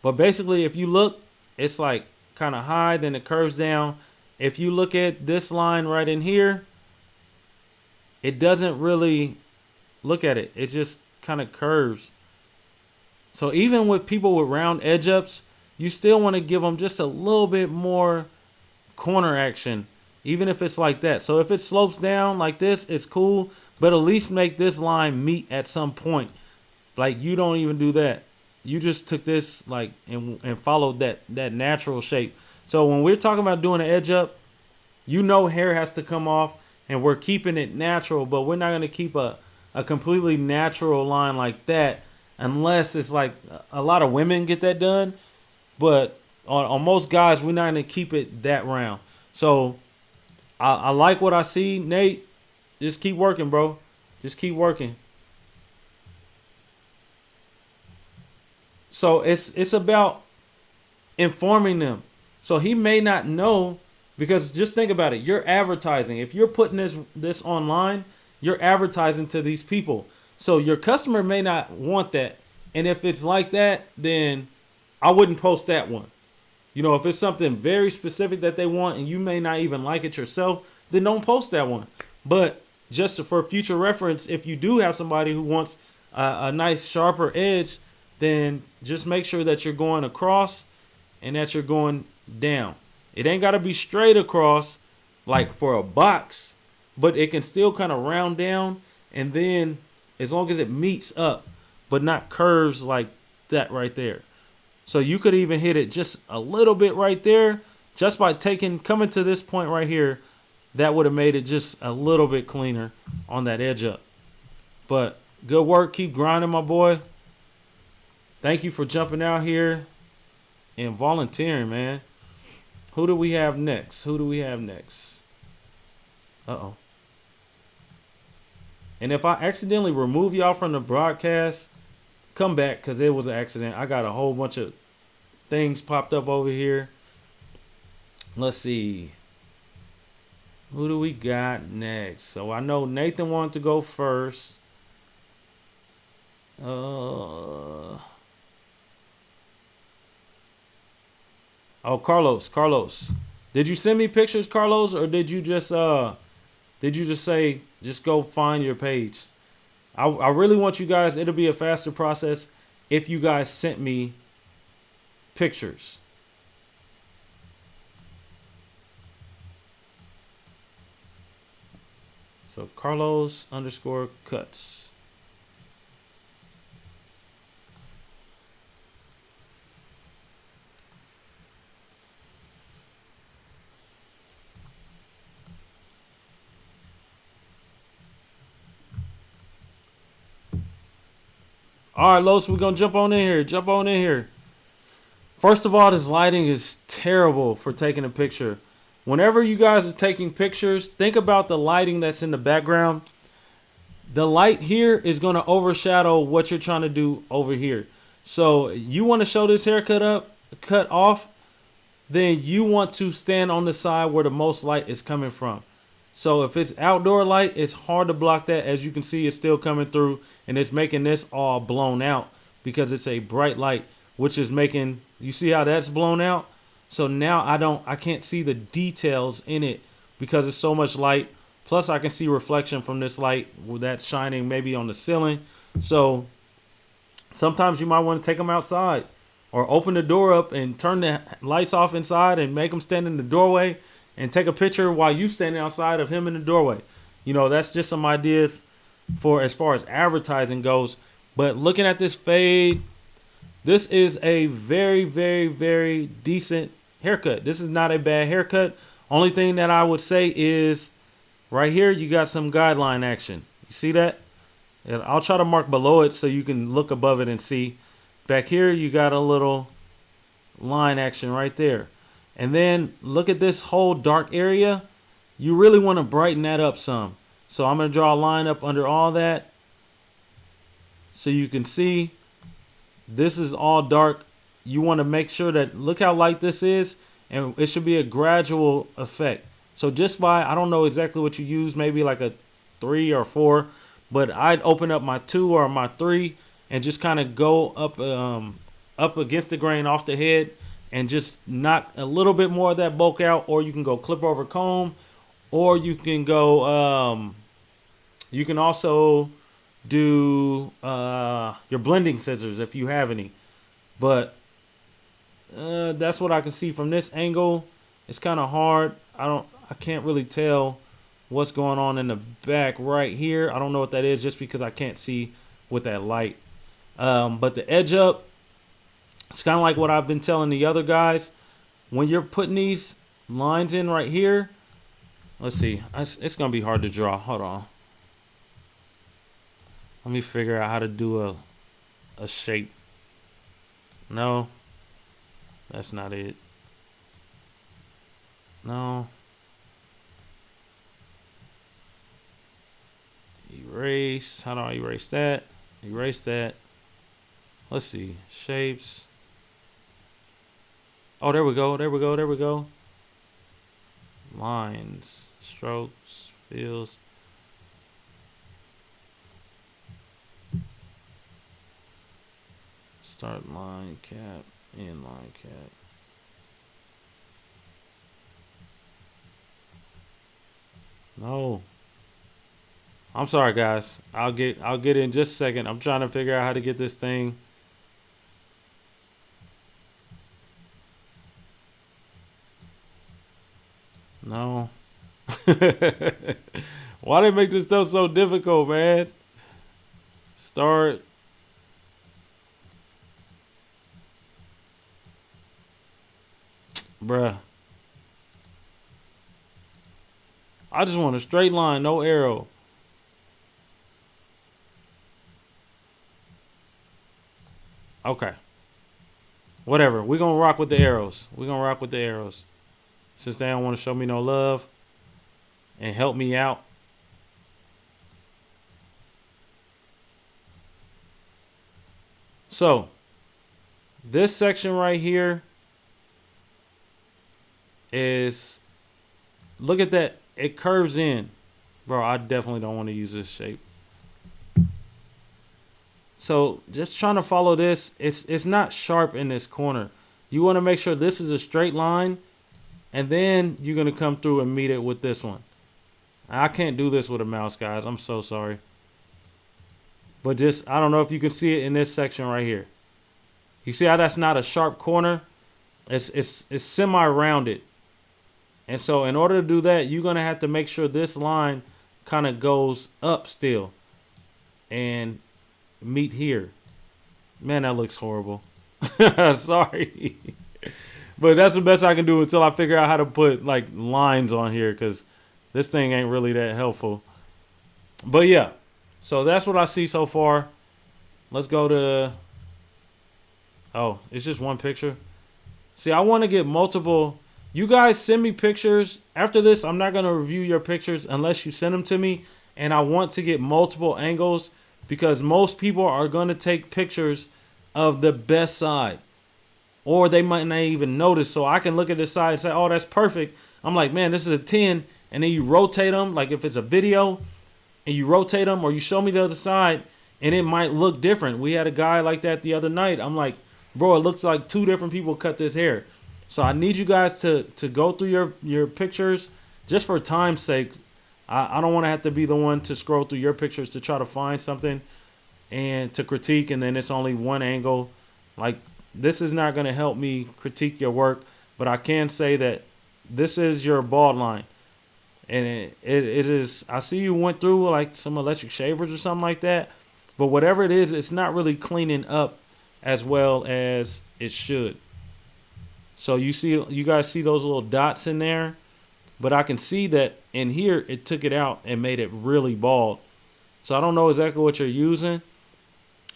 But basically, if you look, it's like kind of high, then it curves down. If you look at this line right in here, it doesn't really, look at it. It just kind of curves. So even with people with round edge ups, you still want to give them just a little bit more corner action, even if it's like that. So if it slopes down like this, it's cool, but at least make this line meet at some point. Like you don't even do that. You just took this like and followed that natural shape. So when we're talking about doing an edge up, you know hair has to come off and we're keeping it natural, but we're not going to keep a completely natural line like that unless it's like a lot of women get that done. But on most guys, we're not going to keep it that round. So I like what I see, Nate. Just keep working, bro. Just keep working. So it's about informing them. So he may not know, because just think about it. You're advertising. If you're putting this online, you're advertising to these people. So your customer may not want that. And if it's like that, then I wouldn't post that one. You know, if it's something very specific that they want and you may not even like it yourself, then don't post that one. But just for future reference, if you do have somebody who wants a nice sharper edge, then just make sure that you're going across and that you're going down. It ain't got to be straight across like for a box, but it can still kind of round down, and then as long as it meets up, but not curves like that right there. So you could even hit it just a little bit right there, just by coming to this point right here. That would have made it just a little bit cleaner on that edge up. But good work. Keep grinding, my boy. Thank you for jumping out here and volunteering, man. Who do we have next? Uh-oh. And if I accidentally remove y'all from the broadcast, come back, because it was an accident. I got a whole bunch of things popped up over here. Let's see. Who do we got next? So I know Nathan wanted to go first. Oh, Carlos. Did you send me pictures, Carlos, or did you just say just go find your page? I really want you guys, it'll be a faster process if you guys sent me pictures. So Carlos_cuts. All right, Los, we're going to jump on in here. First of all, this lighting is terrible for taking a picture. Whenever you guys are taking pictures, think about the lighting that's in the background. The light here is going to overshadow what you're trying to do over here. So you want to show this haircut cut off, then you want to stand on the side where the most light is coming from. So if it's outdoor light, it's hard to block that. As you can see, it's still coming through, and it's making this all blown out because it's a bright light, which is making, you see how that's blown out? So now I can't see the details in it because it's so much light. Plus I can see reflection from this light that's shining maybe on the ceiling. So sometimes you might want to take them outside or open the door up and turn the lights off inside and make them stand in the doorway and take a picture while you standing outside of him in the doorway. You know, that's just some ideas for as far as advertising goes. But looking at this fade, this is a very, very, very decent haircut. This is not a bad haircut. Only thing that I would say is right here, you got some guideline action. You see that? And I'll try to mark below it so you can look above it and see. Back here, you got a little line action right there. And then look at this whole dark area. You really want to brighten that up some. So I'm going to draw a line up under all that so you can see. this is all dark. You want to make sure that, look how light this is, and it should be a gradual effect. So just by, I don't know exactly what you use, maybe like a 3 or 4, but I'd open up my 2 or my 3 and just kind of go up against the grain off the head and just knock a little bit more of that bulk out. Or you can go clip over comb, or you can go, you can also do your blending scissors if you have any. But that's what I can see from this angle. It's kind of hard. I can't really tell what's going on in the back right here. I don't know what that is, just because I can't see with that light. But the edge up, it's kind of like what I've been telling the other guys. When you're putting these lines in right here, let's see. It's going to be hard to draw. Hold on. Let me figure out how to do a shape. No, that's not it. No. Erase. How do I erase that? Erase that. Let's see. Shapes. Oh, there we go. There we go. There we go. Lines. Strokes. Fills. Start line cap. End line cap. No. I'm sorry, guys. I'll get it in just a second. I'm trying to figure out how to get this thing. No. Why they make this stuff so difficult, man? Start. Bruh. I just want a straight line, no arrow. Okay. Whatever. We're going to rock with the arrows. We're going to rock with the arrows. Since they don't want to show me no love and help me out. So, this section right here is, look at that. It curves in. Bro, I definitely don't want to use this shape. So just trying to follow this. It's not sharp in this corner. You want to make sure this is a straight line, and then you're going to come through and meet it with this one. I can't do this with a mouse, guys. I'm so sorry. But just, I don't know if you can see it in this section right here. You see how that's not a sharp corner? It's semi-rounded. And so in order to do that, you're going to have to make sure this line kind of goes up still and meet here. Man, that looks horrible. Sorry. But that's the best I can do until I figure out how to put like lines on here, because this thing ain't really that helpful. But yeah, so that's what I see so far. Let's go to, oh, it's just one picture. See, I want to get multiple. You guys send me pictures. After this, I'm not going to review your pictures unless you send them to me. And I want to get multiple angles, because most people are going to take pictures of the best side. Or they might not even notice. So I can look at this side and say, oh, that's perfect. I'm like, man, this is a 10. And then you rotate them. Like if it's a video and you rotate them, or you show me the other side, and it might look different. We had a guy like that the other night. I'm like, bro, it looks like 2 different people cut this hair. So I need you guys to go through your pictures just for time's sake. I don't want to have to be the one to scroll through your pictures to try to find something and to critique, and then it's only one angle. Like, this is not going to help me critique your work, but I can say that this is your bald line. And it is, I see you went through like some electric shavers or something like that, but whatever it is, it's not really cleaning up as well as it should. So you guys see those little dots in there, but I can see that in here, it took it out and made it really bald. So I don't know exactly what you're using,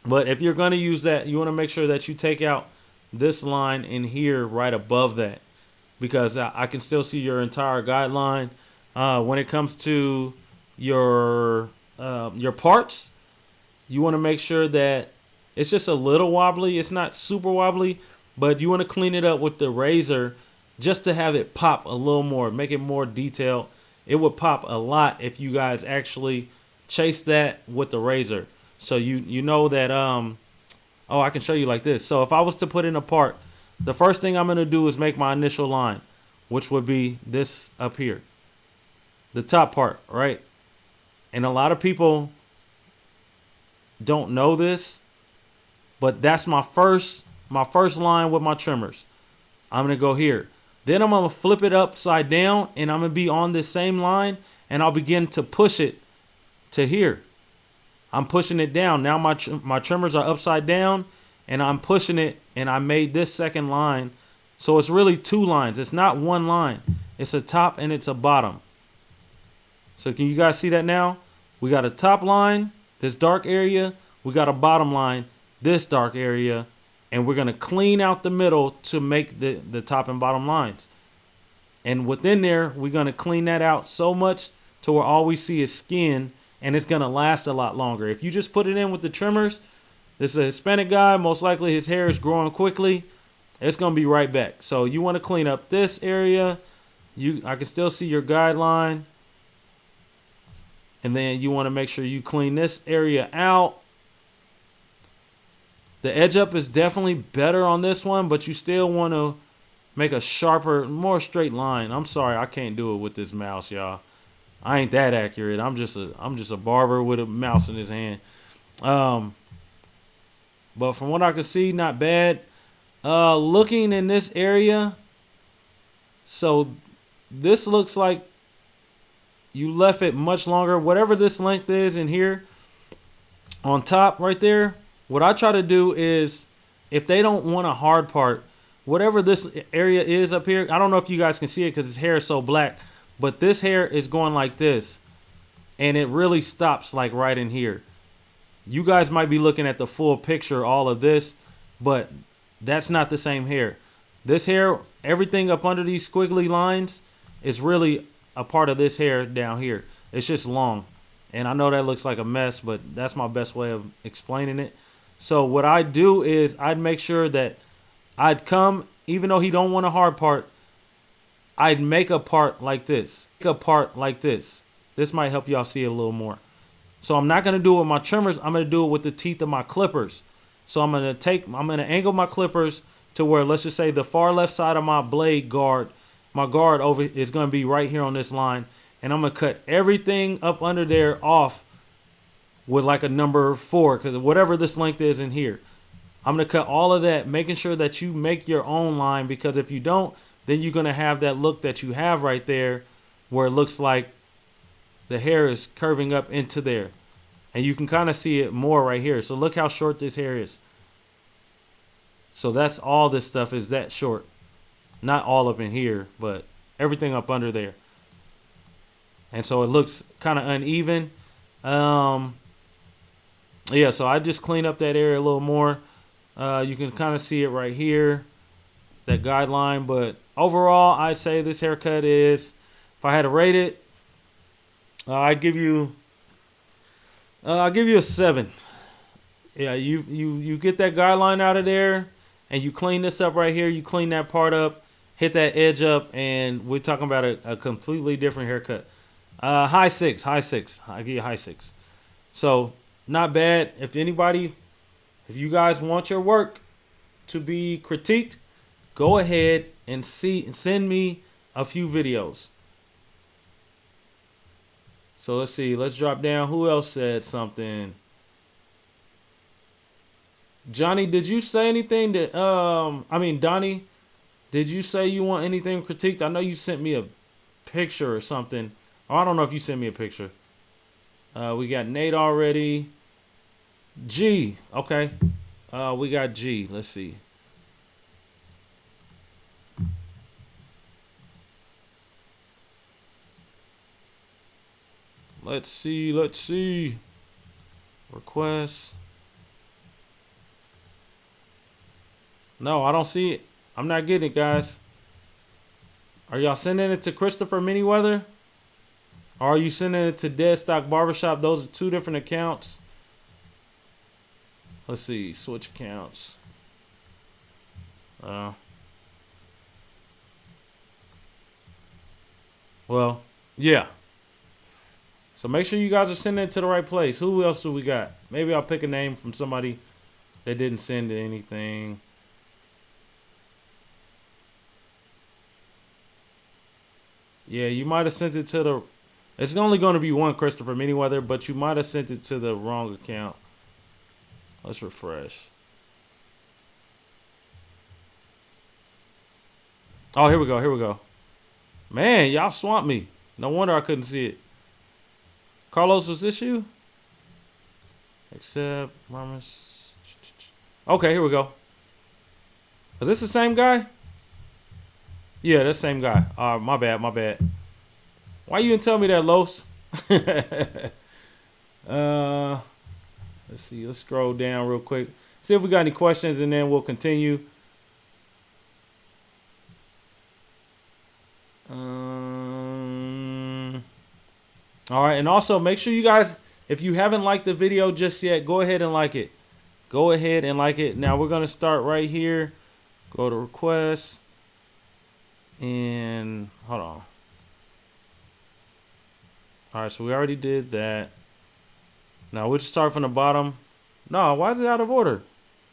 but if you're going to use that, you want to make sure that you take out this line in here right above that, because I can still see your entire guideline. When it comes to your parts, you want to make sure that It's just a little wobbly. It's not super wobbly, but you want to clean it up with the razor just to have it pop a little more, make it more detailed. It would pop a lot if you guys actually chase that with the razor. So you know that, oh, I can show you like this. So if I was to put in a part, the first thing I'm going to do is make my initial line, which would be this up here. The top part, right? And a lot of people don't know this, but that's my first line with my trimmers. I'm going to go here. Then I'm going to flip it upside down, and I'm going to be on this same line, and I'll begin to push it to here. I'm pushing it down. Now my trimmers are upside down, and I'm pushing it, and I made this second line. So it's really two lines. It's not one line. It's a top and it's a bottom. So can you guys see that now? We got a top line, this dark area. We got a bottom line, this dark area. And we're going to clean out the middle to make the top and bottom lines. And within there, we're going to clean that out so much to where all we see is skin, and it's going to last a lot longer. If you just put it in with the trimmers, this is a Hispanic guy. Most likely his hair is growing quickly. It's going to be right back. So you want to clean up this area. I can still see your guideline. And then you want to make sure you clean this area out. The edge up is definitely better on this one, but you still want to make a sharper, more straight line. I'm sorry, I can't do it with this mouse, y'all. I ain't that accurate. I'm just a barber with a mouse in his hand. But from what I can see, not bad. Looking in this area, so this looks like you left it much longer. Whatever this length is in here, on top right there, what I try to do is, if they don't want a hard part, whatever this area is up here, I don't know if you guys can see it because his hair is so black, but this hair is going like this, and it really stops like right in here. You guys might be looking at the full picture, all of this, but that's not the same hair. This hair, everything up under these squiggly lines is really a part of this hair down here. It's just long. And I know that looks like a mess, but that's my best way of explaining it. So what I do is I'd make sure that I'd come, even though he don't want a hard part, I'd make a part like this. Make a part like this. This might help y'all see it a little more. So I'm not going to do it with my trimmers. I'm going to do it with the teeth of my clippers. So I'm going to angle my clippers to where, let's just say the far left side of my blade guard, my guard over is going to be right here on this line. And I'm going to cut everything up under there off with like a number 4, because whatever this length is in here. I'm going to cut all of that, making sure that you make your own line, because if you don't, then you're going to have that look that you have right there where it looks like the hair is curving up into there. And you can kind of see it more right here. So look how short this hair is. So that's all this stuff is that short. Not all up in here, but everything up under there. And so it looks kind of uneven. Yeah, so I just clean up that area a little more. You can kind of see it right here, that guideline. But overall, I'd say this haircut is, if I had to rate it, I'll give you a 7. Yeah, you get that guideline out of there, and you clean this up right here. You clean that part up, hit that edge up, and we're talking about a completely different haircut. High 6. I give you a high 6. So not bad. If you guys want your work to be critiqued, go ahead and send me a few videos. So let's see. Let's drop down. Who else said something? Johnny, did you say anything that Donnie, did you say you want anything critiqued? I know you sent me a picture or something. Oh, I don't know if you sent me a picture. We got Nate already. G. Okay. We got G. Let's see. Let's see. Requests. No, I don't see it. I'm not getting it, guys. Are y'all sending it to Christopher Manyweather? Or are you sending it to Dead Stock Barbershop? Those are two different accounts. Let's see, switch accounts. Well, yeah. So make sure you guys are sending it to the right place. Who else do we got? Maybe I'll pick a name from somebody that didn't send anything. Yeah, you might have sent it to the... It's only going to be one Christopher Manyweather, but you might have sent it to the wrong account. Let's refresh. Oh, here we go. Here we go. Man, y'all swamped me. No wonder I couldn't see it. Carlos, was this you? Accept. Okay, here we go. Is this the same guy? Yeah, that's the same guy. My bad, my bad. Why you didn't tell me that, Los? Let's see. Let's scroll down real quick. See if we got any questions, and then we'll continue. All right, and also make sure you guys, if you haven't liked the video just yet, go ahead and like it. Go ahead and like it. Now we're gonna start right here. Go to requests, and hold on. All right, so we already did that. Now we'll just start from the bottom. No, why is it out of order?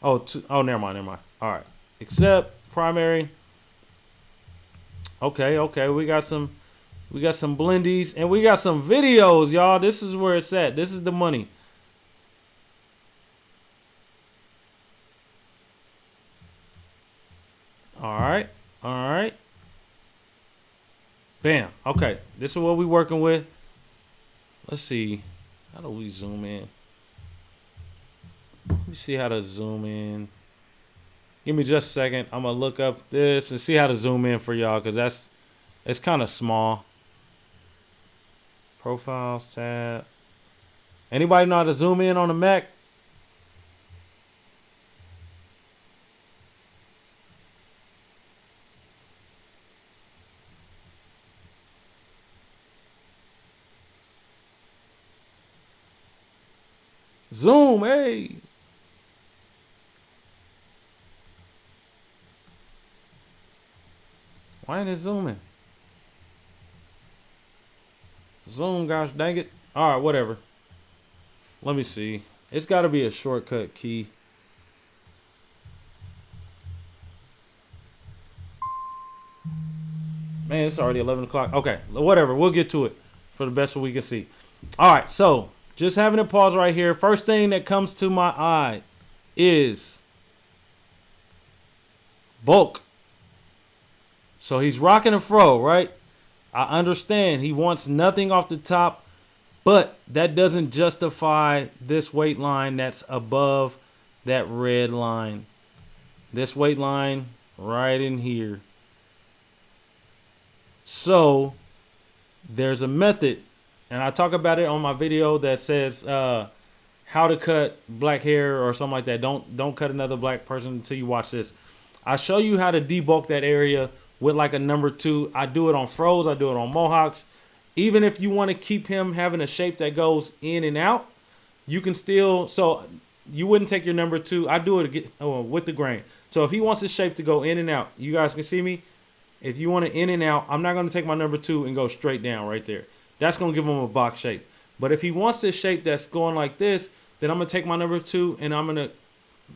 Oh, never mind, never mind. All right, accept primary. Okay, we got some blendies, and we got some videos, y'all. This is where it's at. This is the money. All right. Bam. Okay, this is what we working with. Let's see. How do we zoom in? Let me see how to zoom in. Give me just a second. I'm gonna look up this and see how to zoom in for y'all, because it's kind of small. Profiles tab. Anybody know how to zoom in on a Mac? Zoom, hey. Why ain't it zooming? Zoom, gosh dang it. All right, whatever. Let me see. It's got to be a shortcut key. Man, it's already 11 o'clock. Okay, whatever. We'll get to it for the best we can see. All right, so just having it pause right here. First thing that comes to my eye is bulk. So he's rocking a fro, right? I understand he wants nothing off the top, but that doesn't justify this weight line that's above that red line. This weight line right in here. So there's a method, and I talk about it on my video that says how to cut black hair or something like that. Don't cut another black person until you watch this. I show you how to debulk that area with like a number 2. I do it on fros. I do it on mohawks. Even if you want to keep him having a shape that goes in and out, you can still, so you wouldn't take your number 2. I do it with the grain. So if he wants his shape to go in and out, you guys can see me. If you want it in and out, I'm not going to take my number 2 and go straight down right there. That's going to give him a box shape. But if he wants this shape that's going like this, then I'm going to take my number 2 and I'm going to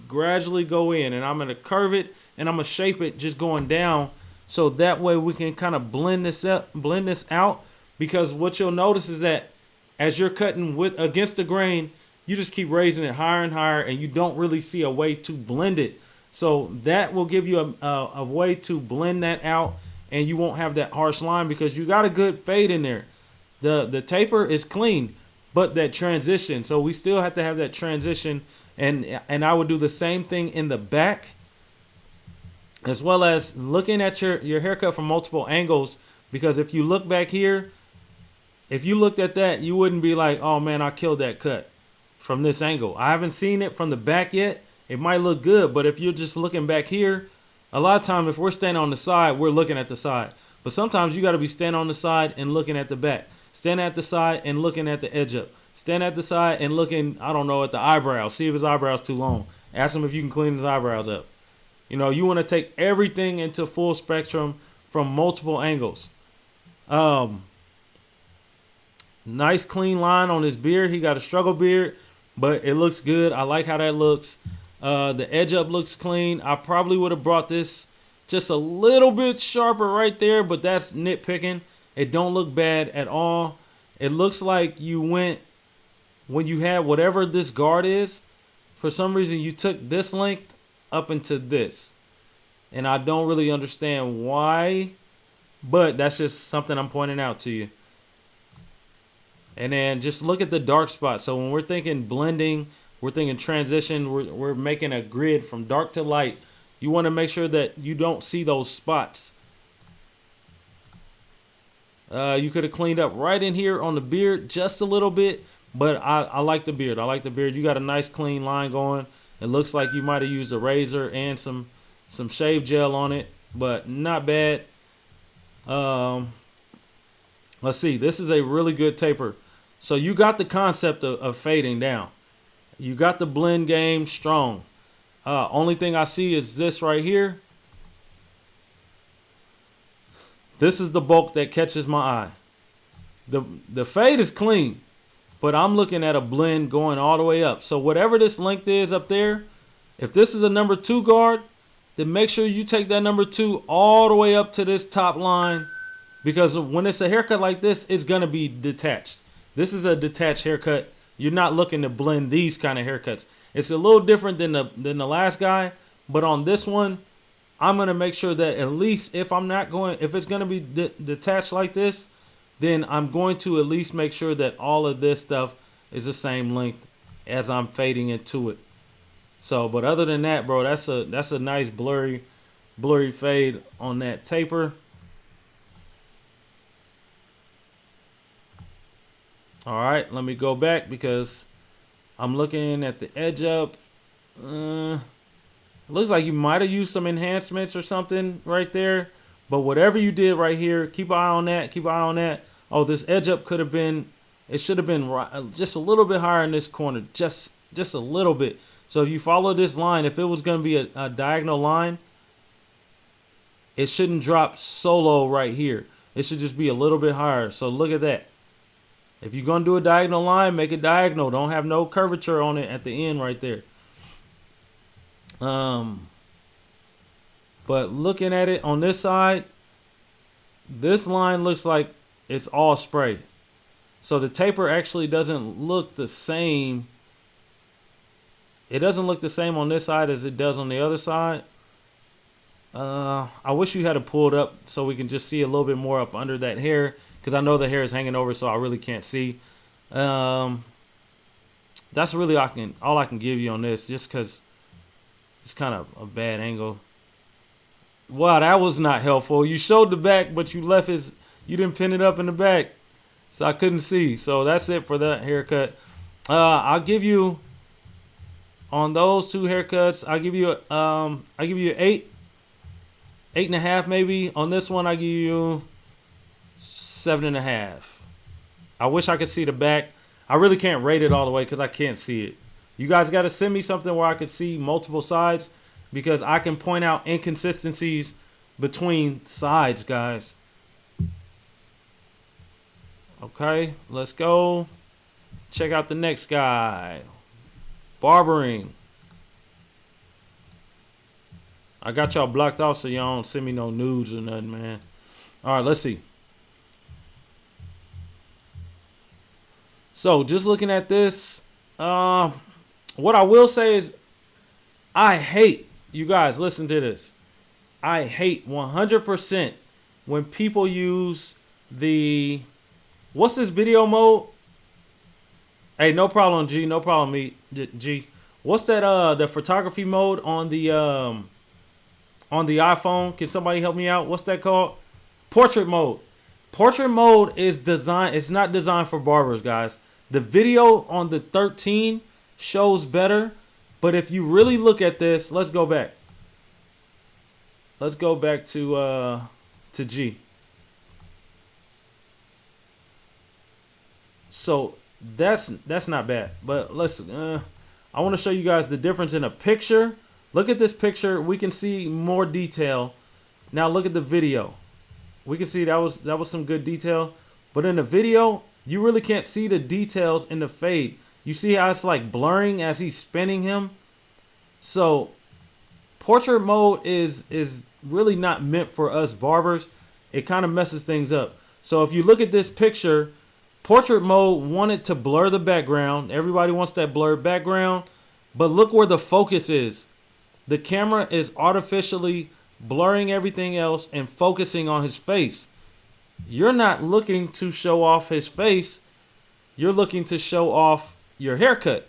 gradually go in, and I'm going to curve it, and I'm going to shape it just going down. So that way we can kind of blend this out, because what you'll notice is that as you're cutting against the grain, you just keep raising it higher and higher, and you don't really see a way to blend it. So that will give you a way to blend that out, and you won't have that harsh line because you got a good fade in there. The taper is clean, but that transition, so we still have to have that transition, and I would do the same thing in the back, as well as looking at your haircut from multiple angles, because if you look back here, if you looked at that, you wouldn't be like, oh man, I killed that cut from this angle. I haven't seen it from the back yet. It might look good, but if you're just looking back here, a lot of times if we're standing on the side, we're looking at the side. But sometimes you got to be standing on the side and looking at the back. Standing at the side and looking at the edge up. stand at the side and looking, I don't know, at the eyebrows. See if his eyebrows too long. Ask him if you can clean his eyebrows up. You know, you want to take everything into full spectrum from multiple angles. Nice clean line on his beard. He got a struggle beard, but it looks good. I like how that looks. The edge up looks clean. I probably would have brought this just a little bit sharper right there, but that's nitpicking. It don't look bad at all. It looks like you went, when you had whatever this guard is, for some reason you took this length up into this. And I don't really understand why, but that's just something I'm pointing out to you. And then just look at the dark spot. So when we're thinking blending, we're thinking transition, we're making a grid from dark to light. You want to make sure that you don't see those spots. You could have cleaned up right in here on the beard just a little bit, but I like the beard. I like the beard. You got a nice clean line going. It looks like you might have used a razor and some shave gel on it, but not bad. Let's see. This is a really good taper. So you got the concept of fading down. You got the blend game strong. Only thing I see is this right here. This is the bulk that catches my eye. The fade is clean, but I'm looking at a blend going all the way up. So whatever this length is up there, if this is a number 2 guard, then make sure you take that number 2 all the way up to this top line, because when it's a haircut like this, it's going to be detached. This is a detached haircut. You're not looking to blend these kind of haircuts. It's a little different than the last guy, but on this one, I'm going to make sure that at least if it's going to be detached like this, then I'm going to at least make sure that all of this stuff is the same length as I'm fading into it. So, but other than that, bro, that's a nice blurry fade on that taper. All right, let me go back because I'm looking at the edge up. It looks like you might have used some enhancements or something right there. But whatever you did right here, keep an eye on that. Keep an eye on that. Oh, this edge up could have been, it should have been just a little bit higher in this corner. Just a little bit. So if you follow this line, if it was going to be a diagonal line, it shouldn't drop so low right here. It should just be a little bit higher. So look at that. If you're going to do a diagonal line, make it diagonal. Don't have no curvature on it at the end right there. But looking at it on this side, this line looks like it's all spray. So the taper actually doesn't look the same. It doesn't look the same on this side as it does on the other side. I wish you had it pulled up so we can just see a little bit more up under that hair, because I know the hair is hanging over, so I really can't see. That's really all I can give you on this, just because it's kind of a bad angle. Wow, that was not helpful. You showed the back, but you didn't pin it up in the back, so I couldn't see. So that's it for that haircut. I'll give you, on those two haircuts, I'll give you 8.5 maybe. On this one, I give you 7.5. I wish I could see the back. I really can't rate it all the way because I can't see it. You guys got to send me something where I could see multiple sides, because I can point out inconsistencies between sides, guys. Okay, let's go. Check out the next guy. Barbering. I got y'all blocked off so y'all don't send me no nudes or nothing, man. All right, let's see. So just looking at this, what I will say is I hate, you guys listen to this, I hate 100% when people use what's this video mode? Hey, no problem, G. No problem, G. What's that, the photography mode on the iPhone? Can somebody help me out? What's that called? Portrait mode. Portrait mode is designed, it's not designed for barbers, guys. The video on the 13 shows better, but if you really look at this, let's go back. Let's go back to G. So that's not bad. But let's I want to show you guys the difference in a picture. Look at this picture. We can see more detail. Now look at the video. We can see that was some good detail. But in the video, you really can't see the details in the fade. You see how it's like blurring as he's spinning him? So portrait mode is really not meant for us barbers. It kind of messes things up. So if you look at this picture, portrait mode wanted to blur the background. Everybody wants that blurred background. But look where the focus is. The camera is artificially blurring everything else and focusing on his face. You're not looking to show off his face. You're looking to show off your haircut.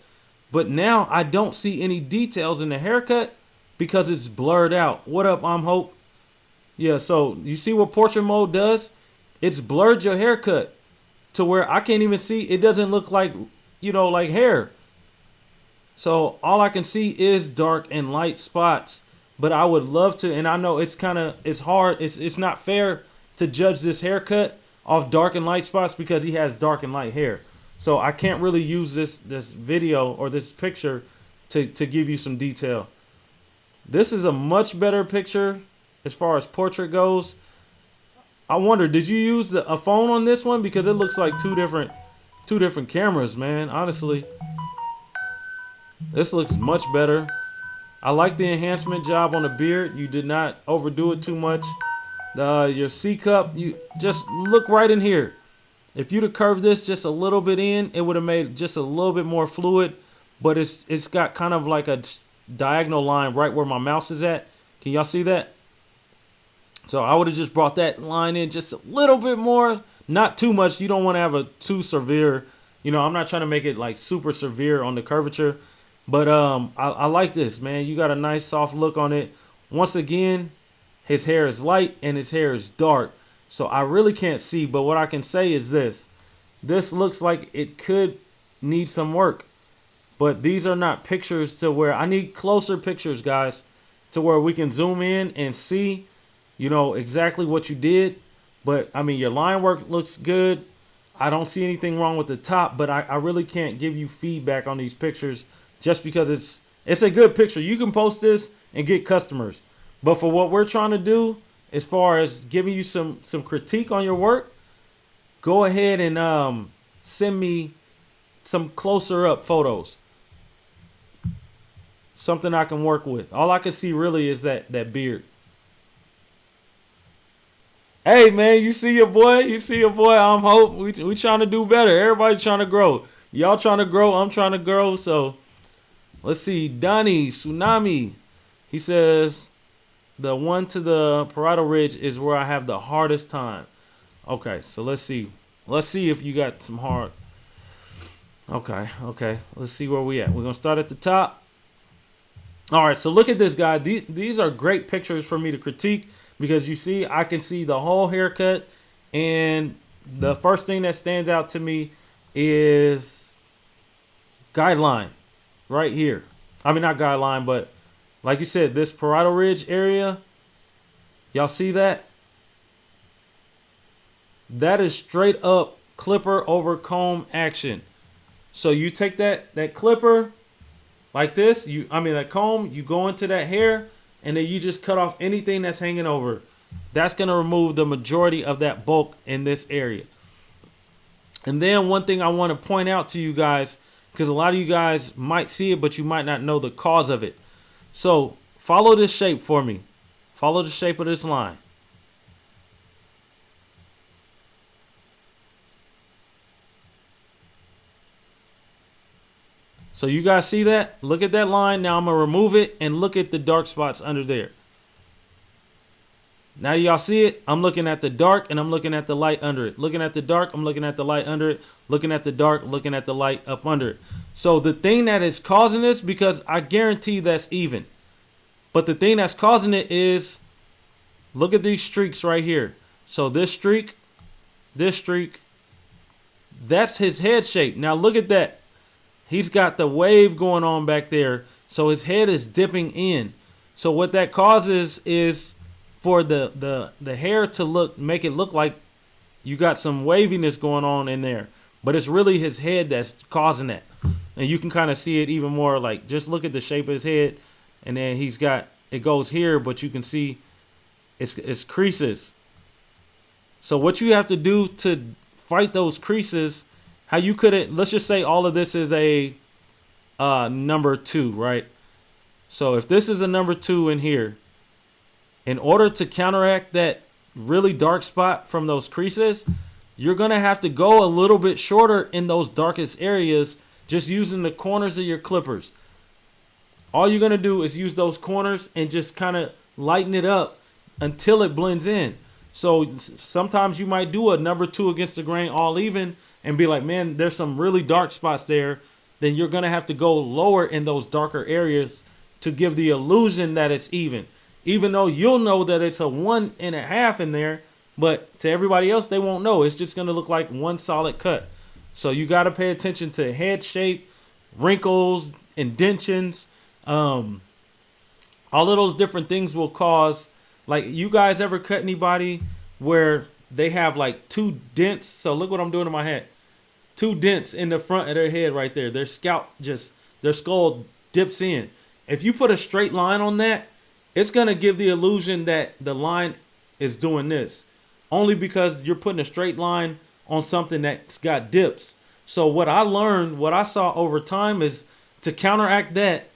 But now I don't see any details in the haircut because it's blurred out. What up, I'm Hope? Yeah, so you see what portrait mode does? It's blurred your haircut to where I can't even see. It doesn't look like, like hair. So all I can see is dark and light spots. But I would love to, and I know it's hard. It's not fair to judge this haircut off dark and light spots because he has dark and light hair. So I can't really use this video or this picture to give you some detail. This is a much better picture as far as portrait goes. I wonder, did you use a phone on this one? Because it looks like two different cameras, man. Honestly, this looks much better. I like the enhancement job on the beard. You did not overdo it too much. Your C cup, you just look right in here. If you'd have curved this just a little bit in, it would have made just a little bit more fluid. But it's got kind of like a diagonal line right where my mouse is at. Can y'all see that? So I would have just brought that line in just a little bit more. Not too much. You don't want to have a too severe. I'm not trying to make it like super severe on the curvature. But I like this, man. You got a nice soft look on it. Once again, his hair is light and his hair is dark. So I really can't see. But what I can say is this. This looks like it could need some work. But these are not pictures to where I need closer pictures, guys, to where we can zoom in and see, exactly what you did. But I mean, your line work looks good. I don't see anything wrong with the top, but I really can't give you feedback on these pictures just because it's a good picture. You can post this and get customers. But for what we're trying to do, as far as giving you some critique on your work, go ahead and send me some closer up photos. Something I can work with. All I can see really is that beard. Hey, man, you see your boy? I'm Hope. We trying to do better. Everybody trying to grow. Y'all trying to grow. I'm trying to grow. So let's see. Donnie Tsunami. He says the one to the parietal ridge is where I have the hardest time. Okay, so let's see. Let's see if you got some hard. Okay. Let's see where we at. We're going to start at the top. All right, so look at this, guy. These are great pictures for me to critique because you see, I can see the whole haircut. And the first thing that stands out to me is guideline right here. I mean, not guideline, but like you said, this parietal ridge area. Y'all see that? That is straight up clipper over comb action. So you take that clipper like this, that comb, you go into that hair, and then you just cut off anything that's hanging over. That's going to remove the majority of that bulk in this area. And then one thing I want to point out to you guys, because a lot of you guys might see it, but you might not know the cause of it. So follow this shape for me. Follow the shape of this line. So you guys see that? Look at that line. Now I'm going to remove it and look at the dark spots under there. Now y'all see it? I'm looking at the dark and I'm looking at the light under it. Looking at the dark, I'm looking at the light under it. Looking at the dark, looking at the light up under it. So the thing that is causing this, because I guarantee that's even. But the thing that's causing it is, look at these streaks right here. So this streak, that's his head shape. Now look at that. He's got the wave going on back there. So his head is dipping in. So what that causes is for the hair to make it look like you got some waviness going on in there. but it's really his head that's causing that. And you can kind of see it even more, like just look at the shape of his head, and then he's got, it goes here, but you can see it's creases. So what you have to do to fight those creases, how you couldn't, let's just say all of this is a number 2, right? So if this is a number 2 in here, in order to counteract that really dark spot from those creases, you're going to have to go a little bit shorter in those darkest areas, just using the corners of your clippers. All you're going to do is use those corners and just kind of lighten it up until it blends in. So sometimes you might do a number 2 against the grain all even and be like, man, there's some really dark spots there. Then you're going to have to go lower in those darker areas to give the illusion that it's even though you'll know that it's a 1.5 in there, but to everybody else, they won't know. It's just going to look like one solid cut. So you got to pay attention to head shape, wrinkles, indentions. All of those different things will cause, like, you guys ever cut anybody where they have like 2 dents? So look what I'm doing to my head. 2 dents in the front of their head right there. Their scalp their skull dips in. If you put a straight line on that, it's going to give the illusion that the line is doing this. Only because you're putting a straight line on something that's got dips. So what I learned, what I saw over time is to counteract that,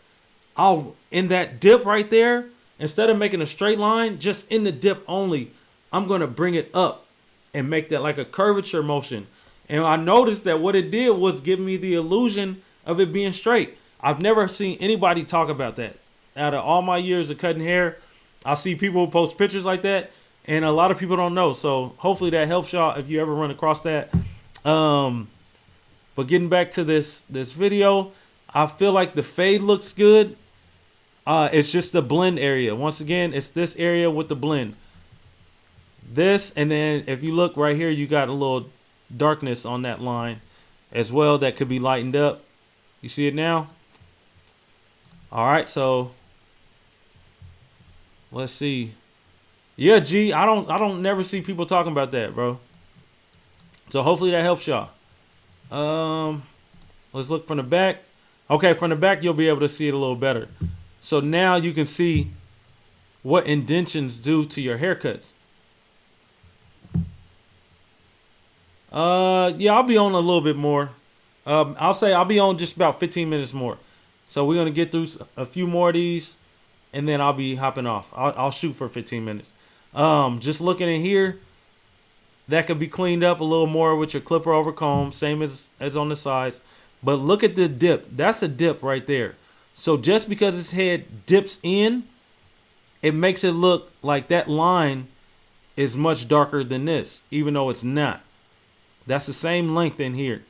in that dip right there, instead of making a straight line, just in the dip only, I'm going to bring it up and make that like a curvature motion. And I noticed that what it did was give me the illusion of it being straight. I've never seen anybody talk about that. Out of all my years of cutting hair, I see people post pictures like that, and a lot of people don't know. So hopefully that helps y'all if you ever run across that. But getting back to this video, I feel like the fade looks good. It's just the blend area. Once again, it's this area with the blend. This, and then if you look right here, you got a little darkness on that line as well that could be lightened up. You see it now? All right, so let's see. Yeah, G, I don't never see people talking about that, bro. So hopefully that helps y'all. Let's look from the back. Okay, from the back you'll be able to see it a little better. So now you can see what indentions do to your haircuts. Yeah, I'll be on a little bit more. I'll say I'll be on just about 15 minutes more. So we're gonna get through a few more of these, and then I'll be hopping off. I'll shoot for 15 minutes. Just looking in here, that could be cleaned up a little more with your clipper over comb, same as on the sides. But look at the dip. That's a dip right there. So just because his head dips in, it makes it look like that line is much darker than this, even though it's not. That's the same length in here.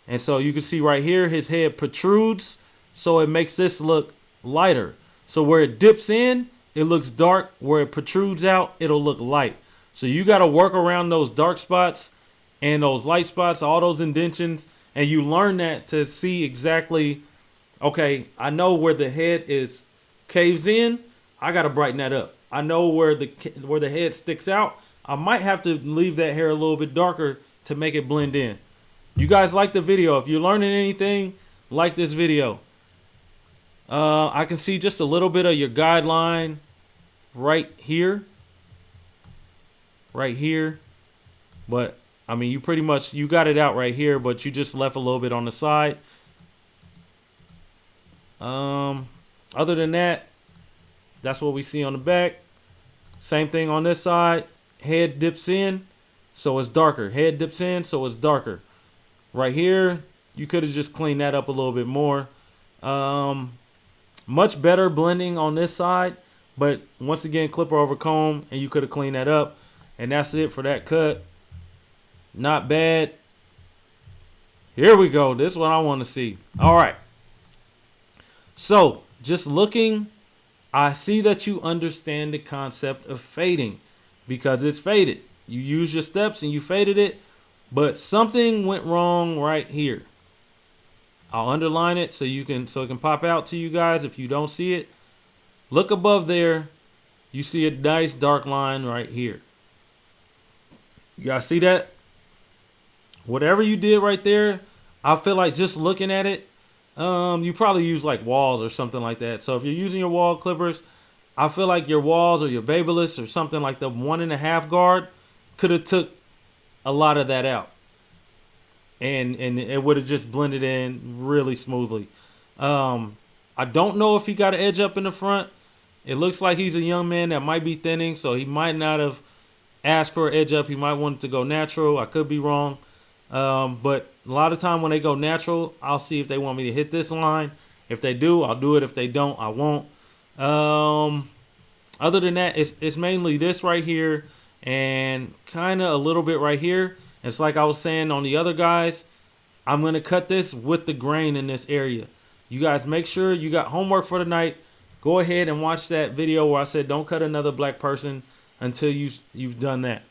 And so you can see right here, his head protrudes, so it makes this look lighter. So where it dips in, it looks dark. Where it protrudes out, it'll look light. So you got to work around those dark spots and those light spots, all those indentions, and you learn that to see exactly, okay, I know where the head is caves in, I got to brighten that up. I know where the head sticks out, I might have to leave that hair a little bit darker to make it blend in. You guys like the video. If you're learning anything, like this video. I can see just a little bit of your guideline right here. Right here. But, I mean, you got it out right here, but you just left a little bit on the side. Other than that, that's what we see on the back. Same thing on this side. Head dips in, so it's darker. Head dips in, so it's darker. Right here, you could have just cleaned that up a little bit more. Much better blending on this side, but once again, clipper over comb, and you could have cleaned that up. And that's it for that cut. Not bad. Here we go. This is what I want to see. All right. So, just looking, I see that you understand the concept of fading because it's faded. You use your steps and you faded it, but something went wrong right here. I'll underline it so it can pop out to you guys if you don't see it. Look above there. You see a nice dark line right here. You guys see that? whatever you did right there, I feel like just looking at it, you probably use like walls or something like that. So if you're using your wall clippers, I feel like your walls or your Babyliss or something like the 1.5 guard could have took a lot of that out, and it would have just blended in really smoothly. I don't know if he got an edge up in the front. It looks like he's a young man that might be thinning, so he might not have asked for an edge up. He might want it to go natural. I could be wrong. But a lot of time when they go natural, I'll see if they want me to hit this line. If they do, I'll do it. If they don't, I won't. Other than that, it's mainly this right here and kind of a little bit right here. It's like I was saying on the other guys, I'm going to cut this with the grain in this area. You guys make sure you got homework for the night. Go ahead and watch that video where I said don't cut another black person until you've done that.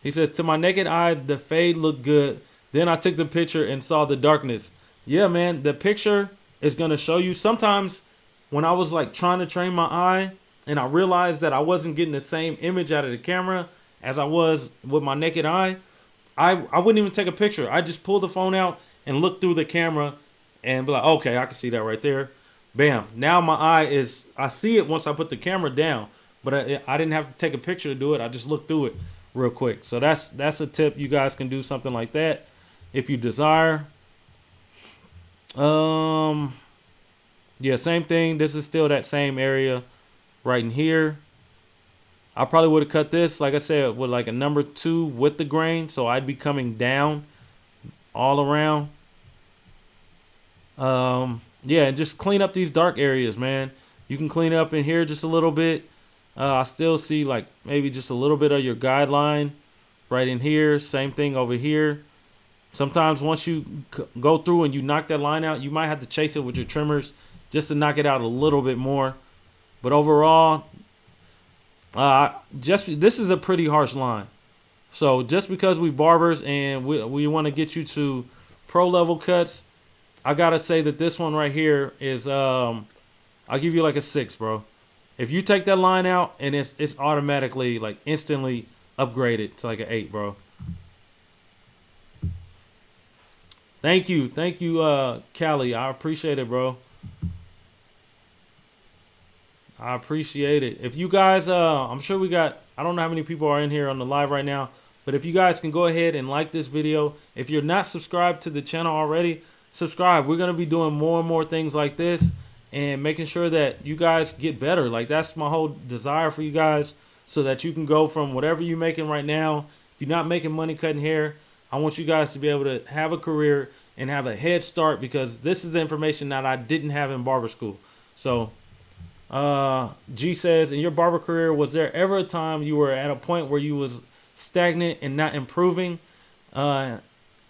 He says, to my naked eye, the fade looked good. Then I took the picture and saw the darkness. Yeah, man, the picture is going to show you. Sometimes when I was like trying to train my eye and I realized that I wasn't getting the same image out of the camera as I was with my naked eye, I wouldn't even take a picture. I just pull the phone out and look through the camera and be like, okay, I can see that right there. Bam. Now my eye is, I see it once I put the camera down, but I didn't have to take a picture to do it. I just looked through it real quick. So that's a tip. You guys can do something like that if you desire. Yeah, same thing. This is still that same area right in here. I probably would have cut this, like I said, with like a number 2 with the grain. So I'd be coming down all around. Yeah, and just clean up these dark areas, man. You can clean up in here just a little bit. I still see like maybe just a little bit of your guideline right in here. Same thing over here. Sometimes once you go through and you knock that line out, you might have to chase it with your trimmers just to knock it out a little bit more. But overall, this is a pretty harsh line. So just because we barbers and we want to get you to pro level cuts, I gotta say that this one right here is I'll give you like a 6, bro. If you take that line out, and it's automatically like instantly upgraded to like an 8, bro. Thank you, Callie. I appreciate it, bro. I appreciate it. If you guys, I'm sure I don't know how many people are in here on the live right now, but if you guys can go ahead and like this video. If you're not subscribed to the channel already, subscribe. We're going to be doing more and more things like this and making sure that you guys get better. Like, that's my whole desire for you guys, so that you can go from whatever you're making right now. If you're not making money cutting hair, I want you guys to be able to have a career and have a head start, because this is information that I didn't have in barber school. So G says, in your barber career, was there ever a time you were at a point where you was stagnant and not improving? And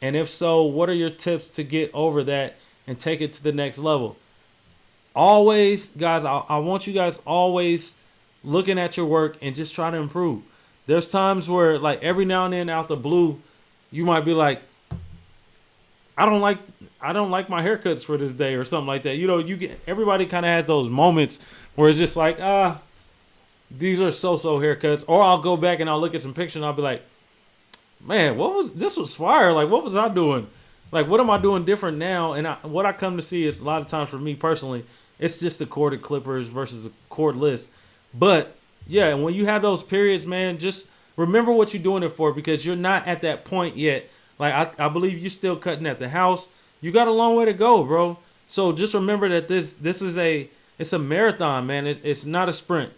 if so, what are your tips to get over that and take it to the next level? Always, guys, I want you guys always looking at your work and just try to improve. There's times where, like, every now and then out the blue, you might be like, I don't like my haircuts for this day or something like that. You know, everybody kind of has those moments where it's just like, these are so-so haircuts. Or I'll go back and I'll look at some pictures and I'll be like, man, this was fire. Like, what was I doing? Like, what am I doing different now? And what I come to see is, a lot of times for me personally, it's just the corded clippers versus the cordless. But yeah, when you have those periods, man, just remember what you're doing it for, because you're not at that point yet. Like, I believe you're still cutting at the house. You got a long way to go, bro. So just remember that this is it's a marathon, man. It's not a sprint.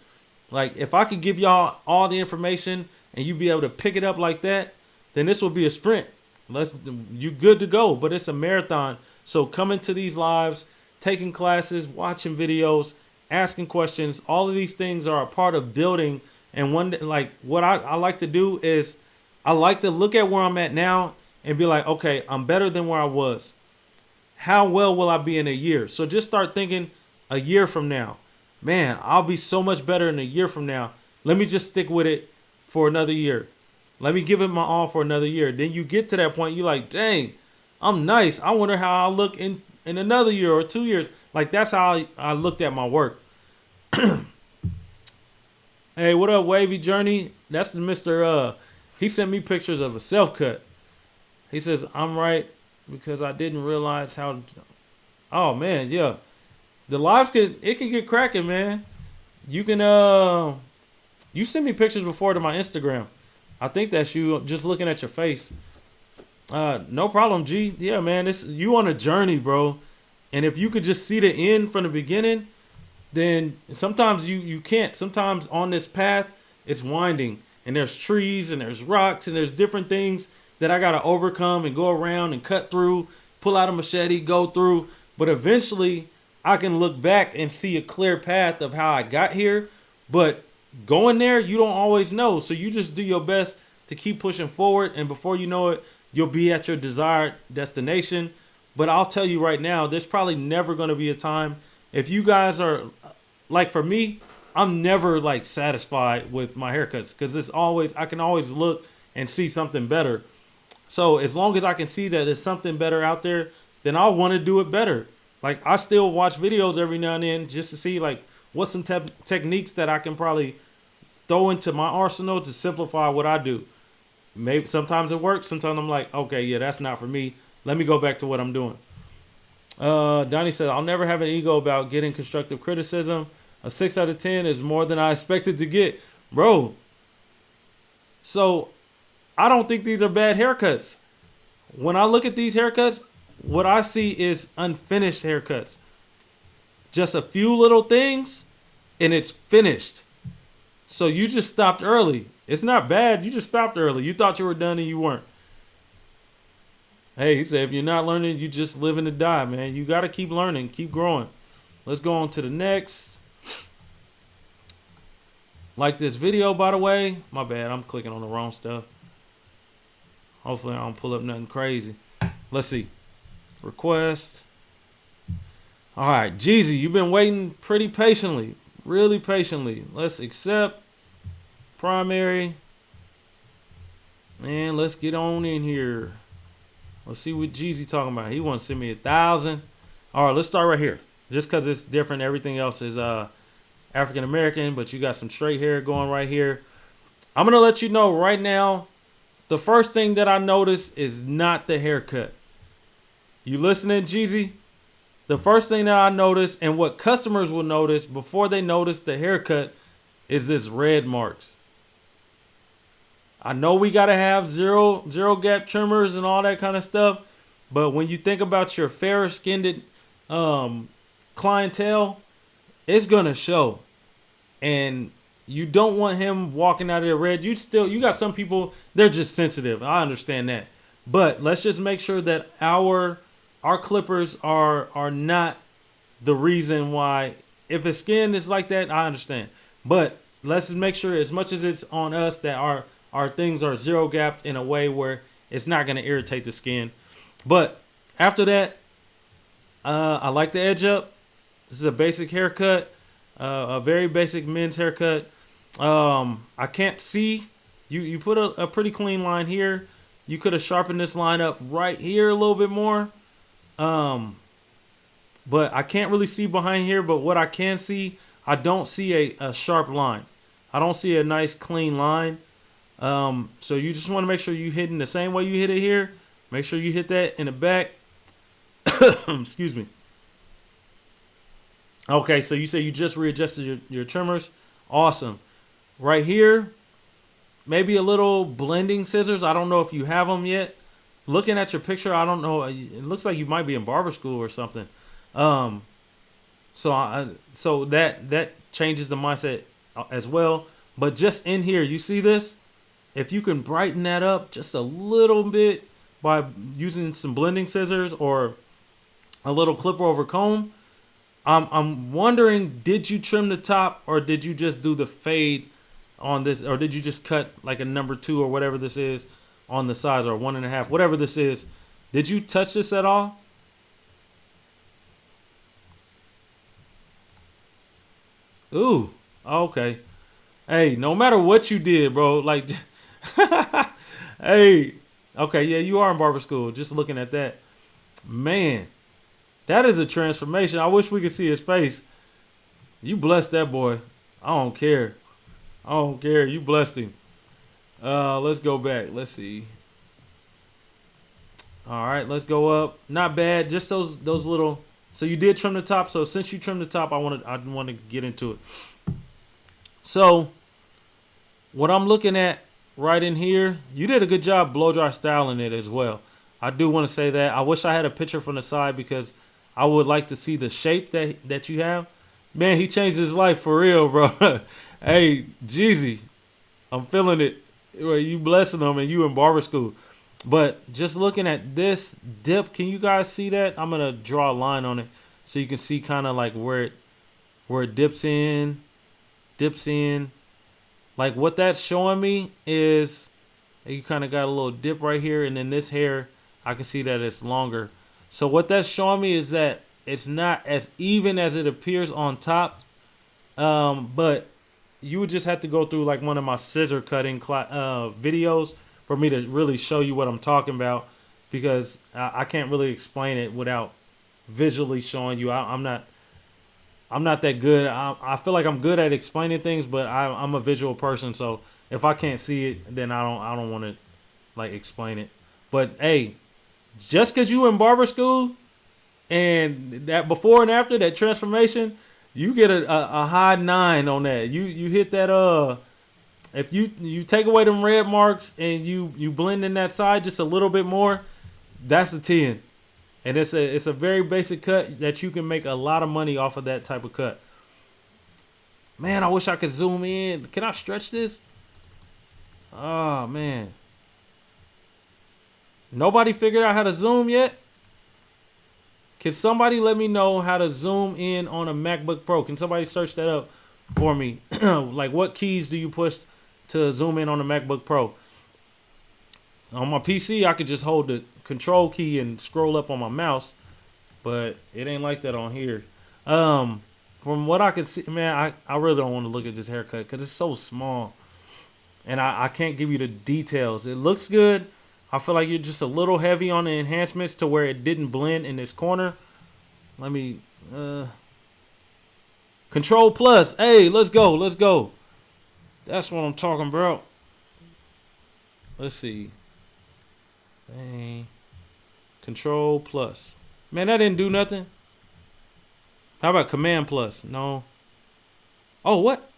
Like, if I could give y'all all the information and you be able to pick it up like that, then this will be a sprint. You good to go, but it's a marathon. So coming to these lives, taking classes, watching videos, asking questions, all of these things are a part of building. And one, like, what I like to do is I like to look at where I'm at now and be like, okay, I'm better than where I was. How well will I be in a year? So just start thinking a year from now. Man, I'll be so much better in a year from now. Let me just stick with it for another year. Let me give it my all for another year. Then you get to that point, you're like, dang, I'm nice. I wonder how I'll look in another year or 2 years. Like, that's how I looked at my work. Hey, what up, Wavy Journey? That's the Mr. He sent me pictures of a self-cut. He says, I'm right because I didn't realize how. Oh, man, yeah. The lives can get cracking, man. You can, you sent me pictures before to my Instagram. I think that's you just looking at your face. No problem, G. Yeah, man, you on a journey, bro. And if you could just see the end from the beginning, then sometimes you can't. Sometimes on this path, it's winding. And there's trees and there's rocks and there's different things that I got to overcome and go around and cut through, pull out a machete, go through. But eventually, I can look back and see a clear path of how I got here. But going there, you don't always know. So you just do your best to keep pushing forward. And before you know it, you'll be at your desired destination. But I'll tell you right now, there's probably never going to be a time. If you guys are, like for me, I'm never like satisfied with my haircuts. Because I can always look and see something better. So as long as I can see that there's something better out there, then I'll want to do it better. Like I still watch videos every now and then just to see like what's some techniques that I can probably throw into my arsenal to simplify what I do. Maybe sometimes it works. Sometimes I'm like, okay, yeah, that's not for me. Let me go back to what I'm doing. Donnie said, I'll never have an ego about getting constructive criticism. A 6 out of 10 is more than I expected to get. Bro, so I don't think these are bad haircuts. When I look at these haircuts, what I see is unfinished haircuts. Just a few little things, and it's finished. So you just stopped early. It's not bad. You just stopped early. You thought you were done and you weren't. Hey, he said, if you're not learning, you just living to die, man. You got to keep learning, keep growing. Let's go on to the next. Like this video, by the way. My bad, I'm clicking on the wrong stuff. Hopefully I don't pull up nothing crazy. Let's see. Request. All right, Jeezy, you've been waiting pretty patiently. Really patiently. Let's accept. Primary. And let's get on in here. Let's see what Jeezy talking about. He wants to send me 1,000. All right, let's start right here. Just because it's different, everything else is African American, but you got some straight hair going right here. I'm going to let you know right now, the first thing that I notice is not the haircut. You listening, Jeezy? The first thing that I notice and what customers will notice before they notice the haircut is this red marks. I know we got to have zero gap trimmers and all that kind of stuff. But when you think about your fairer skinned clientele, it's going to show. And you don't want him walking out of there red. You got some people, they're just sensitive. I understand that. But let's just make sure that our clippers are not the reason why. If his skin is like that, I understand. But let's just make sure, as much as it's on us, that our things are zero gapped in a way where it's not going to irritate the skin. But after that, I like the edge up. This is a basic haircut, a very basic men's haircut. I can't see. You put a pretty clean line here. You could have sharpened this line up right here a little bit more. But I can't really see behind here. But what I can see, I don't see a sharp line. I don't see a nice clean line. So you just want to make sure you hitting the same way you hit it here. Make sure you hit that in the back. Excuse me. Okay, so you say you just readjusted your trimmers. Awesome. Right here, maybe a little blending scissors. I don't know if you have them yet. Looking at your picture, I don't know. It looks like you might be in barber school or something. So that changes the mindset as well. But just in here, you see this? If you can brighten that up just a little bit by using some blending scissors or a little clipper over comb, I'm wondering, did you trim the top or did you just do the fade on this, or did you just cut like a number 2 or whatever this is on the sides, or 1.5, whatever this is? Did you touch this at all? Ooh, okay. Hey, no matter what you did, bro, like, hey, okay, yeah, you are in barber school. Just looking at that, man, that is a transformation. I wish we could see his face. You blessed that boy. I don't care. I don't care. You blessed him. Let's go back. Let's see. All right, let's go up. Not bad. Just those little. So you did trim the top. So since you trimmed the top, I want to get into it. So what I'm looking at right in here, you did a good job blow dry styling it as well. I do want to say that. I wish I had a picture from the side because I would like to see the shape that you have. Man, he changed his life for real, bro. Hey, Jeezy, I'm feeling it. You blessing them and you in barber school. But just looking at this dip, can you guys see that? I'm gonna draw a line on it so you can see kind of like where it dips in. Like what that's showing me is you kind of got a little dip right here, and then this hair, I can see that it's longer. So what that's showing me is that it's not as even as it appears on top. But you would just have to go through like one of my scissor cutting videos for me to really show you what I'm talking about, because I can't really explain it without visually showing you. I'm not that good. I feel like I'm good at explaining things, but I'm a visual person. So if I can't see it, then I don't want to like explain it. But hey, just because you in barber school and that before and after that transformation, you get a high 9 on that. You hit that if you take away them red marks and you blend in that side just a little bit more, that's a 10. And it's a very basic cut that you can make a lot of money off of that type of cut. Man, I wish I could zoom in. Can I stretch this? Oh man. Nobody figured out how to zoom yet? Can somebody let me know how to zoom in on a MacBook Pro? Can somebody search that up for me? Like what keys do you push to zoom in on a MacBook Pro? On my PC, I could just hold the control key and scroll up on my mouse, but it ain't like that on here. From what I can see, man, I really don't want to look at this haircut because it's so small, and I can't give you the details. It looks good. I feel like you're just a little heavy on the enhancements to where it didn't blend in this corner. Let me Control plus. Hey, let's go. That's what I'm talking about. Let's see. Dang. Control plus. Man, that didn't do nothing. How about command plus? No. Oh, what?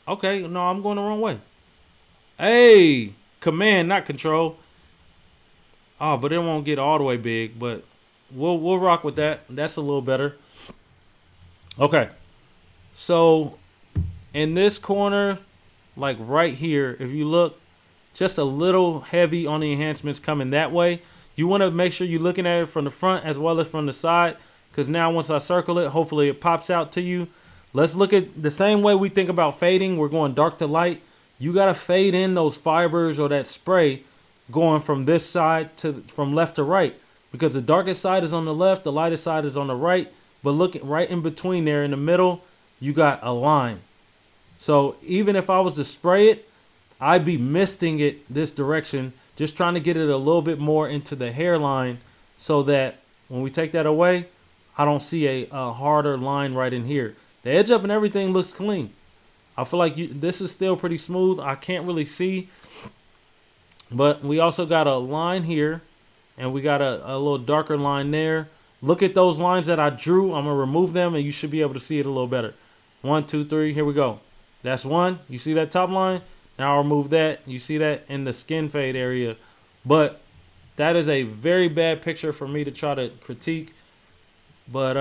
Okay, no, I'm going the wrong way. Hey, command, not control. Oh, but it won't get all the way big, but we'll rock with that. That's a little better. Okay. So in this corner, like right here, if you look, just a little heavy on the enhancements coming that way. You want to make sure you're looking at it from the front as well as from the side, because now once I circle it, hopefully it pops out to you. Let's look at the same way we think about fading. We're going dark to light. You got to fade in those fibers or that spray going from this side from left to right, because the darkest side is on the left, the lightest side is on the right. But look right in between there in the middle, you got a line. So even if I was to spray it, I'd be misting it this direction, just trying to get it a little bit more into the hairline so that when we take that away, I don't see a harder line right in here. The edge up and everything looks clean. I feel like this is still pretty smooth. I can't really see. But we also got a line here, and we got a little darker line there. Look at those lines that I drew. I'm going to remove them, and you should be able to see it a little better. 1, 2, 3. Here we go. That's one. You see that top line? Now I'll remove that. You see that in the skin fade area. But that is a very bad picture for me to try to critique. But,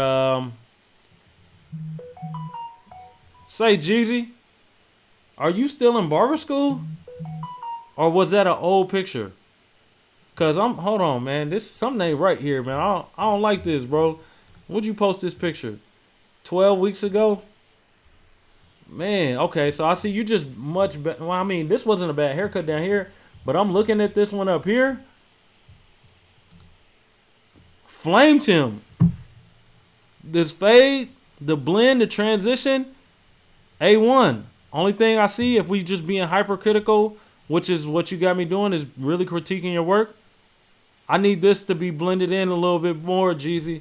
say, Jeezy, are you still in barber school? Or was that an old picture? Because hold on, man. This something ain't right here, man. I don't like this, bro. When'd you post this picture? 12 weeks ago? Man, okay, so I see you just much better. Well, I mean, this wasn't a bad haircut down here, but I'm looking at this one up here. Flamed him. This fade, the blend, the transition, A1. Only thing I see, if we just being hypercritical, which is what you got me doing, is really critiquing your work. I need this to be blended in a little bit more, Jeezy.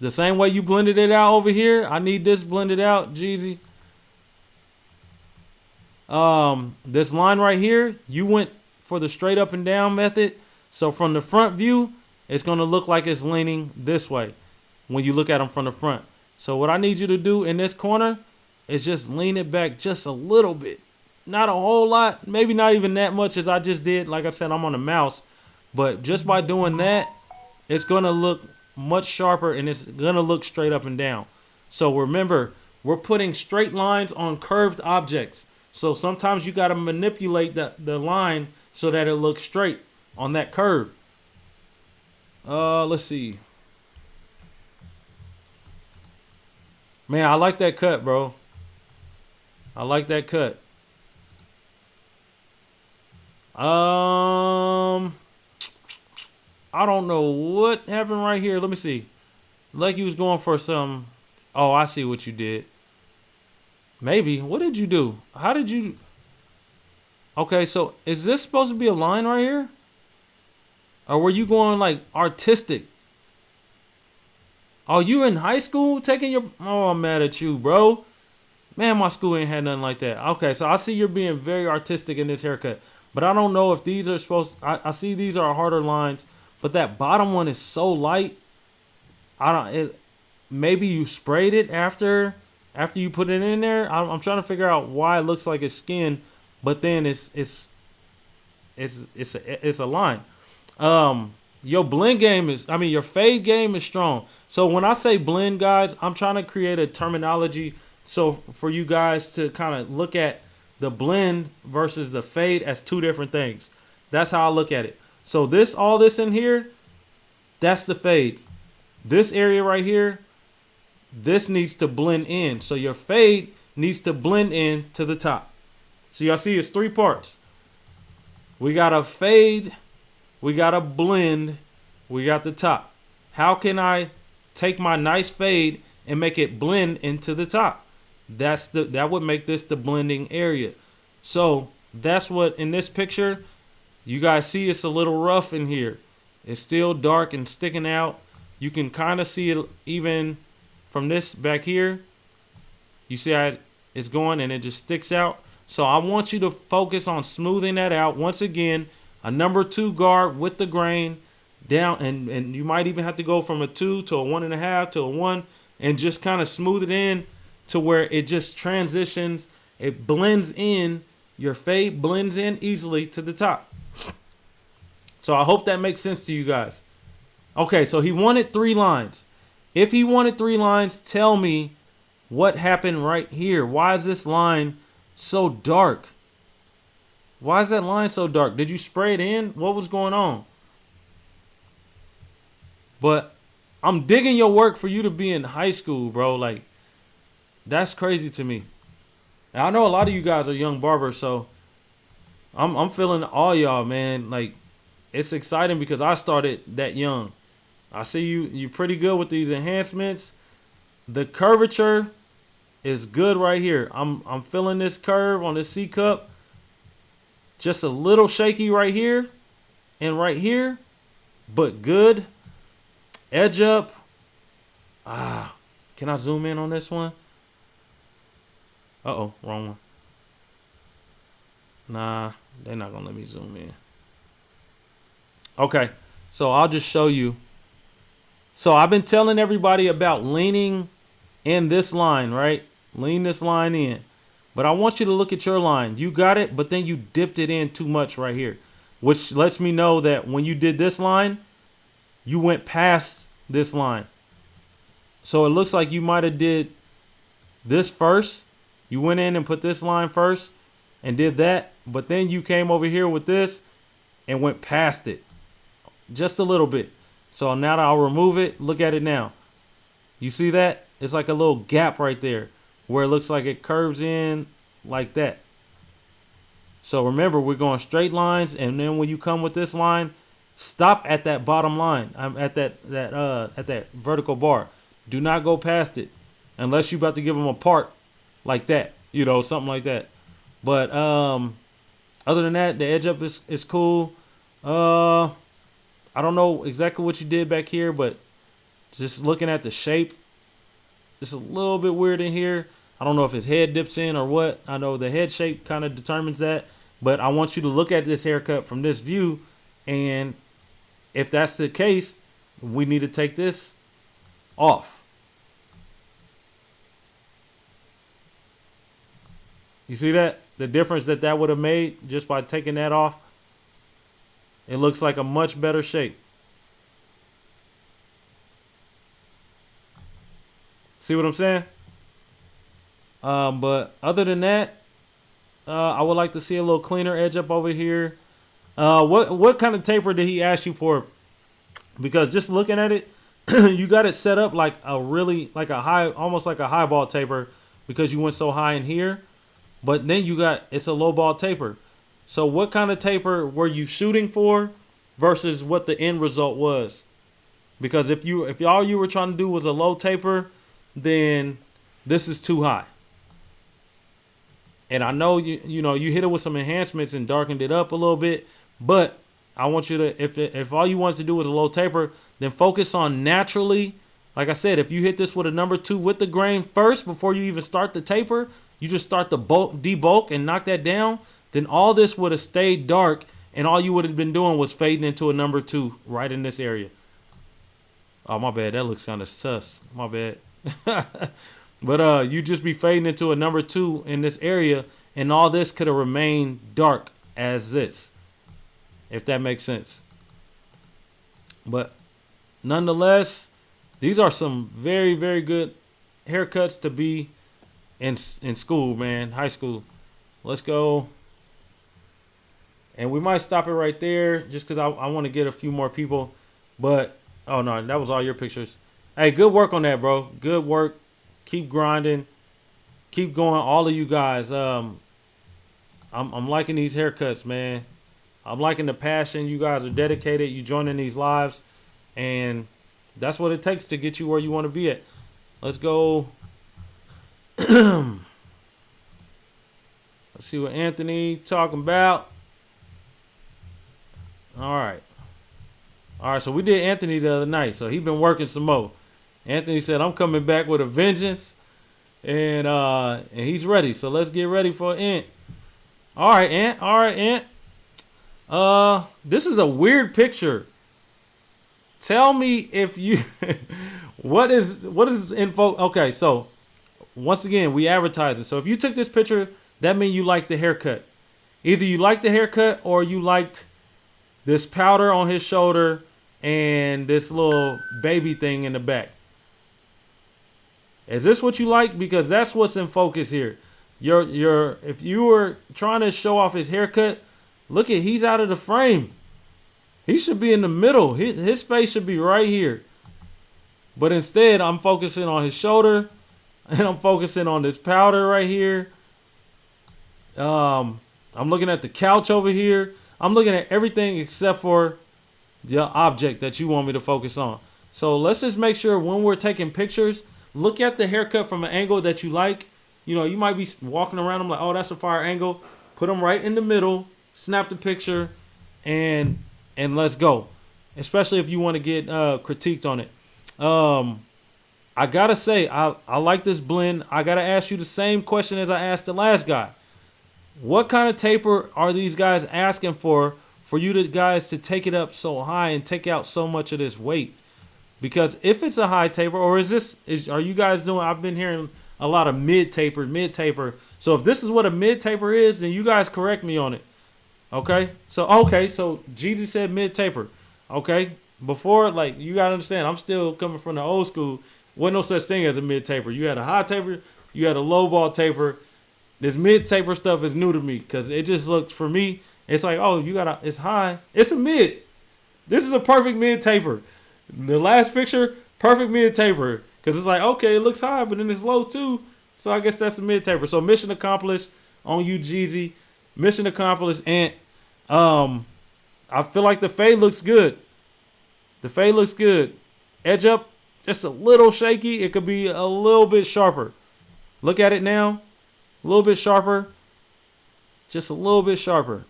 The same way you blended it out over here, I need this blended out, Jeezy. This line right here, you went for the straight up and down method. So from the front view, it's going to look like it's leaning this way when you look at them from the front. So what I need you to do in this corner is just lean it back just a little bit. Not a whole lot, maybe not even that much as I just did. Like I said, I'm on the mouse. But just by doing that, it's going to look much sharper and it's going to look straight up and down. So remember, we're putting straight lines on curved objects. So sometimes you got to manipulate the line so that it looks straight on that curve. Let's see. Man, I like that cut, bro. I like that cut. I don't know what happened right here. Let me see. Like you was going for some. Oh, I see what you did. Maybe. What did you do? How did you? Okay, so is this supposed to be a line right here? Or were you going like artistic? Oh, you in high school taking your... Oh, I'm mad at you, bro. Man, my school ain't had nothing like that. Okay, so I see you're being very artistic in this haircut. But I don't know if these are supposed... I see these are harder lines. But that bottom one is so light. Maybe you sprayed it after you put it in there. I'm trying to figure out why it looks like it's skin. But then it's a line. Your blend game is... I mean, your fade game is strong. So when I say blend, guys, I'm trying to create a terminology so for you guys to kind of look at the blend versus the fade as two different things. That's how I look at it. So all this in here, that's the fade. This area right here, this needs to blend in. So your fade needs to blend in to the top. So y'all see it's three parts. We got a fade, we got a blend, we got the top. How can I take my nice fade and make it blend into the top? That would make this the blending area. So that's what in this picture you guys see. It's a little rough in here. It's still dark and sticking out. You can kind of see it even from this back here. You see how it's going and it just sticks out. So I want you to focus on smoothing that out. Once again, a number 2 guard with the grain down, and you might even have to go from a 2 to a 1.5 to a 1 and just kind of smooth it in to where it just transitions. It blends in. Your fade blends in easily to the top. So I hope that makes sense to you guys. Okay, so he wanted 3 lines. If he wanted 3 lines, tell me what happened right here. Why is this line so dark? Why is that line so dark? Did you spray it in? What was going on? But I'm digging your work for you to be in high school, bro. Like, that's crazy to me. And I know a lot of you guys are young barbers, so I'm feeling all y'all, man. Like, it's exciting because I started that young. I see you're pretty good with these enhancements. The curvature is good right here. I'm feeling this curve on this C cup. Just a little shaky right here and right here, but good. Edge up. Can I zoom in on this one? Uh-oh, wrong one. Nah, they're not gonna let me zoom in. Okay, so I'll just show you. So I've been telling everybody about leaning in this line, right? Lean this line in. But I want you to look at your line. You got it, but then you dipped it in too much right here, which lets me know that when you did this line, you went past this line. So it looks like you might have did this first. You went in and put this line first and did that, but then you came over here with this and went past it just a little bit. So now that I'll remove it, look at it now. You see that? It's like a little gap right there where it looks like it curves in like that. So remember, we're going straight lines, and then when you come with this line, stop at that bottom line. I'm at that vertical bar. Do not go past it unless you're about to give them a part like that, you know, something like that. But other than that, the edge up is cool. I don't know exactly what you did back here, but just looking at the shape, it's a little bit weird in here. I don't know if his head dips in or what. I know the head shape kind of determines that. But I want you to look at this haircut from this view and if that's the case, we need to take this off. You see that? The difference that would have made just by taking that off. It looks like a much better shape. See what I'm saying? But other than that, I would like to see a little cleaner edge up over here. What kind of taper did he ask you for? Because just looking at it, you got it set up like a high, almost like a highball taper, because you went so high in here. But then it's a low ball taper. So what kind of taper were you shooting for versus what the end result was? Because if all you were trying to do was a low taper, then this is too high. And I know you hit it with some enhancements and darkened it up a little bit, but I want you to, if all you wanted to do was a low taper, then focus on naturally. Like I said, if you hit this with a number 2 with the grain first before you even start the taper, you just start the debulk and knock that down, then all this would have stayed dark, and all you would have been doing was fading into a number 2 right in this area. Oh, my bad. That looks kind of sus. My bad. But you just be fading into a number 2 in this area, and all this could have remained dark as this, if that makes sense. But nonetheless, these are some very, very good haircuts to be in school, man, high school. Let's go. And we might stop it right there just because I want to get a few more people. But, oh, no, that was all your pictures. Hey, good work on that, bro. Good work. Keep grinding. Keep going, all of you guys. I'm liking these haircuts, man. I'm liking the passion. You guys are dedicated. You joining these lives. And that's what it takes to get you where you want to be at. Let's go. Let's see what Anthony talking about. All right. All right, so we did Anthony the other night. So he been working some more. Anthony said, I'm coming back with a vengeance. And he's ready. So let's get ready for Ant. All right, Ant. All right, Ant. This is a weird picture. Tell me if you what is info? Okay, so once again, we advertise it. So if you took this picture, that means you like the haircut. Either you like the haircut or you liked this powder on his shoulder and this little baby thing in the back. Is this what you like? Because that's what's in focus here. If you were trying to show off his haircut, look at, he's out of the frame. He should be in the middle. His face should be right here. But instead, I'm focusing on his shoulder, and I'm focusing on this powder right here. I'm looking at the couch over here. I'm looking at everything except for the object that you want me to focus on. So let's just make sure when we're taking pictures, look at the haircut from an angle that you like. You know, you might be walking around, I'm like, oh, that's a fire angle. Put them right in the middle, snap the picture, and let's go. Especially if you want to get critiqued on it. I gotta say, I like this blend. I gotta ask you the same question as I asked the last guy. What kind of taper are these guys asking for you guys to take it up so high and take out so much of this weight? Because if it's a high taper, or are you guys doing, I've been hearing a lot of mid taper. So if this is what a mid taper is, then you guys correct me on it. Okay? So Jeezy said mid taper. Okay? Before, like, you gotta understand, I'm still coming from the old school. Wasn't no such thing as a mid taper. You had a high taper, you had a low ball taper. This mid taper stuff is new to me because it just looks, for me, it's like, oh, it's high. It's a mid. This is a perfect mid taper. The last picture, perfect mid taper. Because it's like, okay, it looks high, but then it's low too. So I guess that's a mid taper. So mission accomplished on you, Jeezy. Mission accomplished. And I feel like the fade looks good. The fade looks good. Edge up, just a little shaky. It could be a little bit sharper. Look at it now. A little bit sharper. Just a little bit sharper.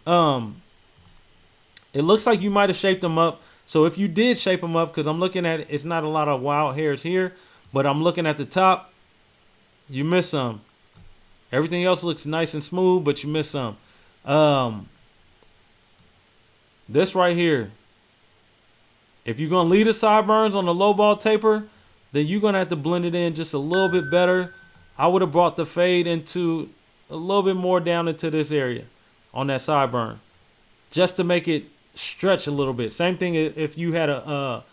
It looks like you might have shaped them up. So if you did shape them up, because I'm looking at it, it's not a lot of wild hairs here, but I'm looking at the top, you miss some. Everything else looks nice and smooth, but you miss some. This right here, If you're going to leave the sideburns on the low ball taper, then you're going to have to blend it in just a little bit better. I would have brought the fade into a little bit more down into this area on that sideburn, just to make it stretch a little bit. Same thing if you had a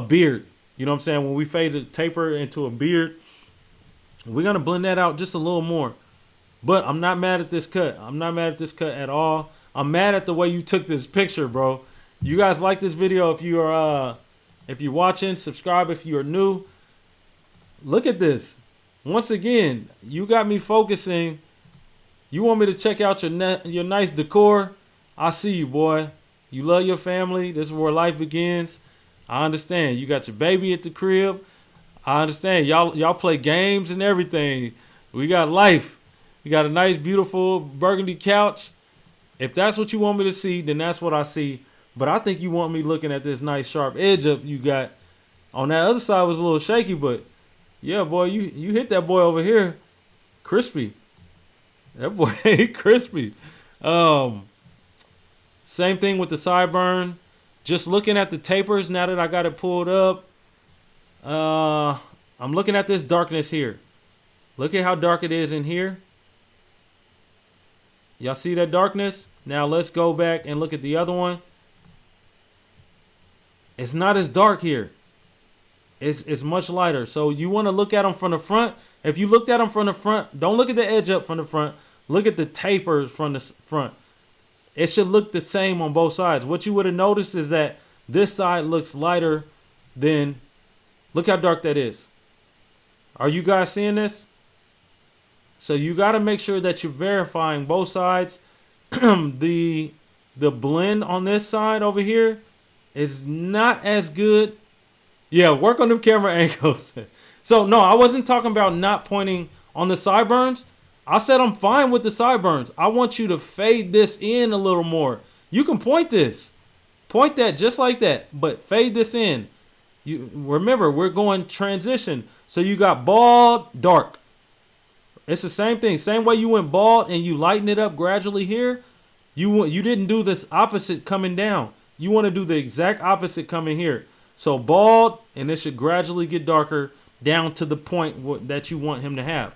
beard. You know what I'm saying? When we fade the taper into a beard, we're going to blend that out just a little more. But I'm not mad at this cut. I'm not mad at this cut at all. I'm mad at the way you took this picture, bro. You guys like this video. If you're watching, subscribe if you are new. Look at this. Once again, you got me focusing. You want me to check out your nice decor? I see you, boy. You love your family. This is where life begins. I understand. You got your baby at the crib. I understand. Y'all play games and everything. We got life. You got a nice, beautiful burgundy couch. If that's what you want me to see, then that's what I see. But I think you want me looking at this nice, sharp edge up you got. On that other side was a little shaky, but yeah, boy, you hit that boy over here. Crispy. That boy crispy. Same thing with the sideburn. Just looking at the tapers now that I got it pulled up. I'm looking at this darkness here. Look at how dark it is in here. Y'all see that darkness? Now let's go back and look at the other one. It's not as dark here. It's much lighter. So you want to look at them from the front. If you looked at them from the front, don't look at the edge up from the front. Look at the tapers from the front. It should look the same on both sides. What you would have noticed is that this side looks lighter than, look how dark that is. Are you guys seeing this? So you got to make sure that you're verifying both sides. The blend on this side over here is not as good. Yeah, work on them camera angles. So no, I wasn't talking about not pointing on the sideburns. I said I'm fine with the sideburns. I want you to fade this in a little more. You can point this. Point that just like that, but fade this in. You remember, we're going transition. So you got bald, dark. It's the same thing. Same way you went bald and you lighten it up gradually here. You didn't do this opposite coming down. You want to do the exact opposite coming here. So bald, and it should gradually get darker down to the point that you want him to have.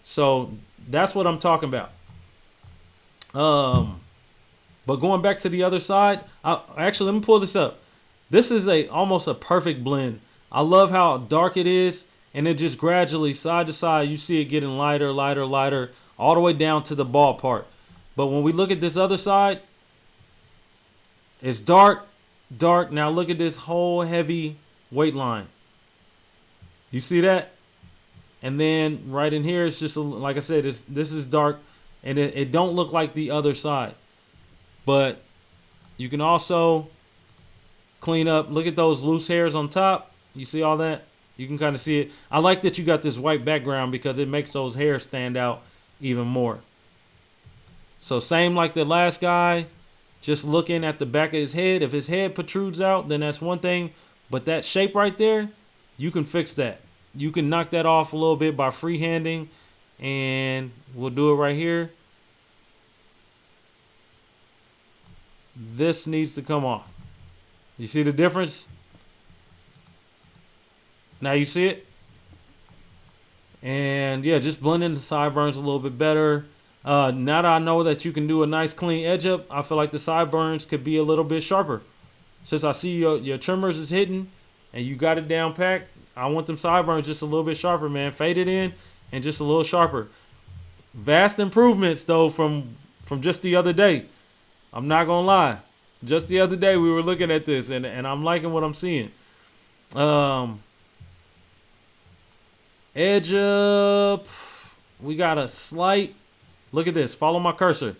So that's what I'm talking about. But going back to the other side, actually, let me pull this up. This is almost a perfect blend. I love how dark it is. And it just gradually, side to side, you see it getting lighter, lighter, lighter, all the way down to the bald part. But when we look at this other side, it's dark, dark. Now look at this whole heavy weight line. You see that? And then right in here, it's just, like I said, this is dark. And it don't look like the other side. But you can also clean up. Look at those loose hairs on top. You see all that? You can kind of see it. I like that you got this white background because it makes those hairs stand out even more. So same like the last guy, just looking at the back of his head. If his head protrudes out, then that's one thing. But that shape right there, you can fix that. You can knock that off a little bit by freehanding. And we'll do it right here. This needs to come off. You see the difference? Now you see it? And yeah, just blend in the sideburns a little bit better. Now that I know that you can do a nice clean edge up, I feel like the sideburns could be a little bit sharper. Since I see your trimmers is hitting and you got it down packed, I want them sideburns just a little bit sharper, man. Fade it in and just a little sharper. Vast improvements though from just the other day. I'm not gonna lie. Just the other day we were looking at this and I'm liking what I'm seeing. Edge up. We got a slight. Look at this. Follow my cursor.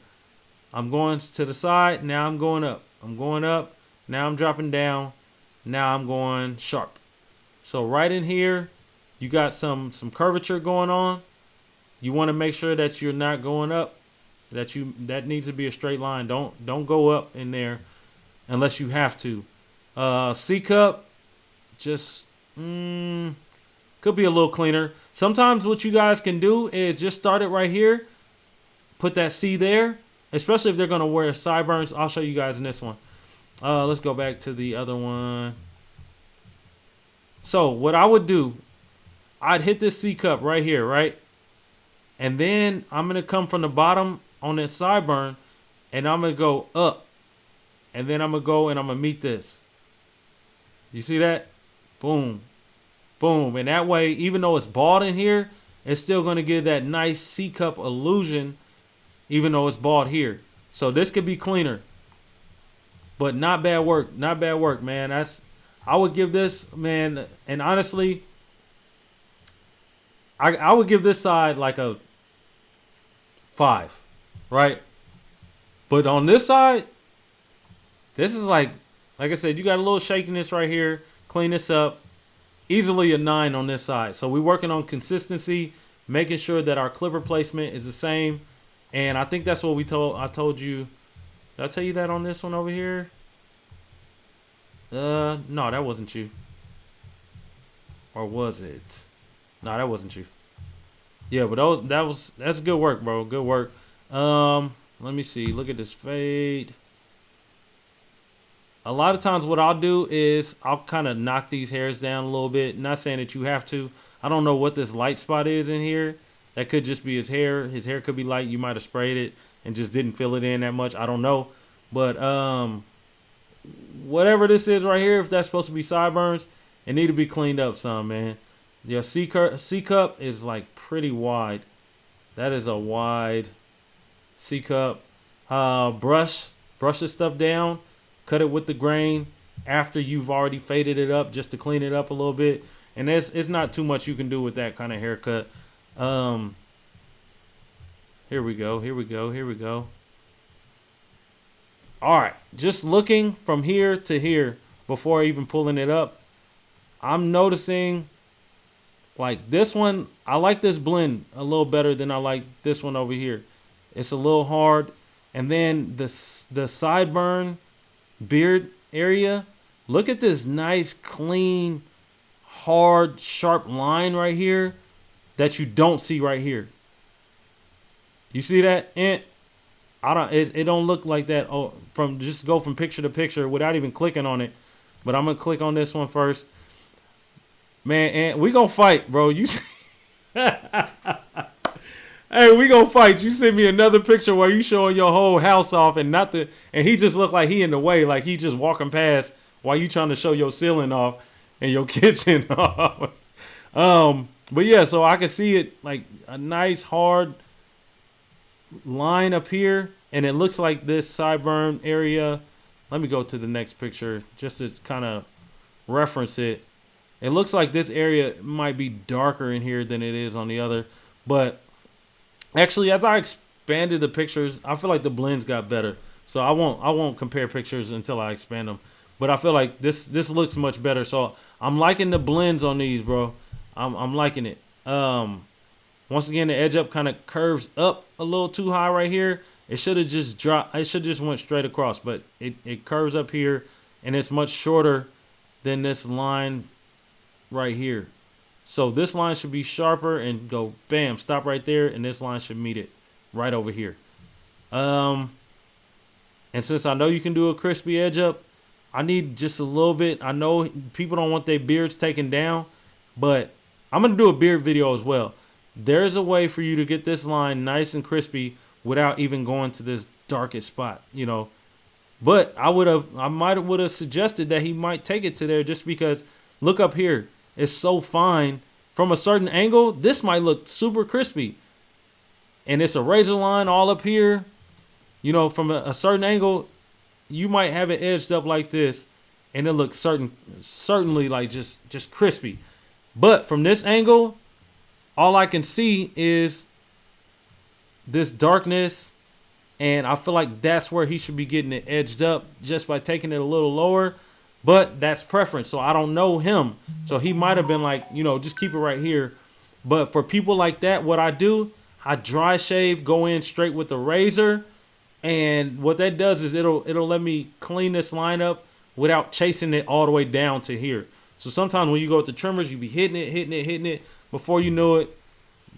I'm going to the side. Now I'm going up. I'm going up. Now I'm dropping down. Now I'm going sharp. So right in here, you got some curvature going on. You want to make sure that you're not going up. That needs to be a straight line. Don't go up in there unless you have to. C cup, just could be a little cleaner. Sometimes what you guys can do is just start it right here. Put that C there, especially if they're going to wear sideburns. I'll show you guys in this one. Let's go back to the other one. So what I would do, I'd hit this C cup right here, right? And then I'm going to come from the bottom on this sideburn, and I'm going to go up. And then I'm going to go and I'm going to meet this. You see that? Boom. Boom. And that way, even though it's bald in here, it's still going to give that nice C cup illusion, even though it's bald here. So this could be cleaner. But not bad work. Not bad work, man. I would give this, man, and honestly, I would give this side like a 5, right? But on this side, this is like I said, you got a little shakiness right here. Clean this up. Easily a 9 on this side. So we're working on consistency, making sure that our clipper placement is the same. And I think that's what I told you. Did I tell you that on this one over here? No, that wasn't you. Or was it? No, that wasn't you. Yeah, but that's good work, bro. Good work. Let me see. Look at this fade. A lot of times what I'll do is I'll kind of knock these hairs down a little bit. Not saying that you have to. I don't know what this light spot is in here. That could just be his hair. His hair could be light. You might have sprayed it and just didn't fill it in that much. I don't know. But whatever this is right here, if that's supposed to be sideburns, it need to be cleaned up some, man. Your C cup is like pretty wide. That is a wide C cup. Brush this stuff down. Cut it with the grain after you've already faded it up just to clean it up a little bit. And it's not too much you can do with that kind of haircut. Here we go. All right. Just looking from here to here before even pulling it up, I'm noticing like this one, I like this blend a little better than I like this one over here. It's a little hard. And then the sideburn beard area, look at this nice, clean, hard, sharp line right here that you don't see right here. You see that? And it don't look like that. Oh, just go from picture to picture without even clicking on it. But I'm gonna click on this one first. Man, and we gonna fight, bro. You hey, we gonna fight. You send me another picture where you showing your whole house off and he just look like he in the way, like he just walking past while you trying to show your ceiling off and your kitchen off. But yeah, so I can see it like a nice hard line up here, and it looks like this sideburn area. Let me go to the next picture just to kind of reference it. It looks like this area might be darker in here than it is on the other, but actually, as I expanded the pictures, I feel like the blends got better. So I won't compare pictures until I expand them. But I feel like this looks much better. So I'm liking the blends on these, bro. I'm liking it. Once again, the edge up kind of curves up a little too high right here. It should have just dropped. It should just went straight across, but it curves up here, and it's much shorter than this line right here. So this line should be sharper and go bam, stop right there, and this line should meet it right over here. And since I know you can do a crispy edge up, I need just a little bit. I know people don't want their beards taken down, but I'm going to do a beard video as well. There's a way for you to get this line nice and crispy without even going to this darkest spot, you know. But I would have suggested that he might take it to there just because look up here. It's so fine. From a certain angle, this might look super crispy. And it's a razor line all up here. You know, from a certain angle, you might have it edged up like this, and it looks certainly like just crispy. But from this angle, all I can see is this darkness, and I feel like that's where he should be getting it edged up just by taking it a little lower. But that's preference, so I don't know him. So he might have been like, you know, just keep it right here. But for people like that, what I do, I dry shave, go in straight with the razor. And what that does is it'll let me clean this line up without chasing it all the way down to here. So sometimes when you go with the trimmers, you be hitting it. Before you know it,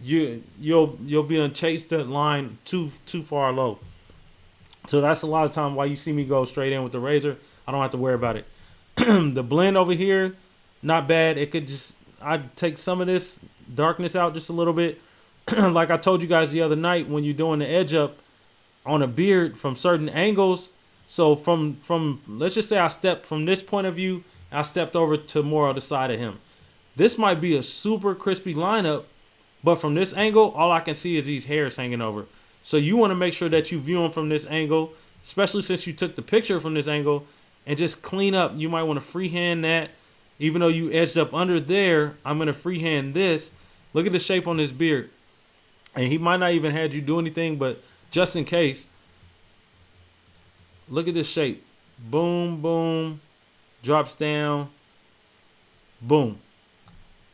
you'll be on chase that line too far low. So that's a lot of time why you see me go straight in with the razor. I don't have to worry about it. The blend over here, not bad. It could just, I'd take some of this darkness out just a little bit. Like I told you guys the other night, when you're doing the edge up on a beard from certain angles. So from let's just say I stepped from this point of view, I stepped over to more on the side of him. This might be a super crispy lineup, but from this angle, all I can see is these hairs hanging over. So you want to make sure that you view him from this angle, especially since you took the picture from this angle, and just clean up. You might want to freehand that. Even though you edged up under there, I'm going to freehand this. Look at the shape on this beard. And he might not even had you do anything, but just in case, look at this shape. Boom, boom, drops down, boom.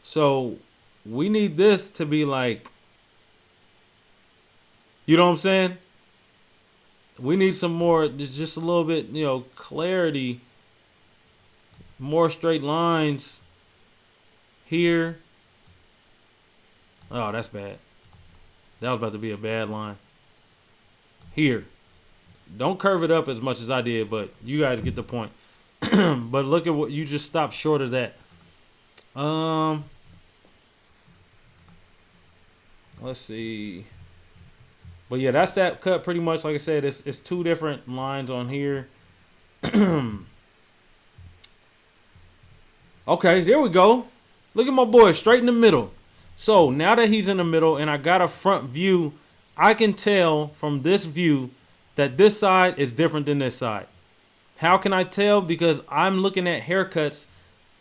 So we need this to be like, you know what I'm saying? We need some more, just a little bit, you know, clarity, more straight lines here. Oh, that's bad. That was about to be a bad line. Here. Don't curve it up as much as I did, but you guys get the point. But look at what you just stopped short of that. Let's see. But yeah, that's that cut pretty much. Like I said, it's two different lines on here. Okay, there we go. Look at my boy, straight in the middle. So now that he's in the middle and I got a front view, I can tell from this view that this side is different than this side. How can I tell? Because I'm looking at haircuts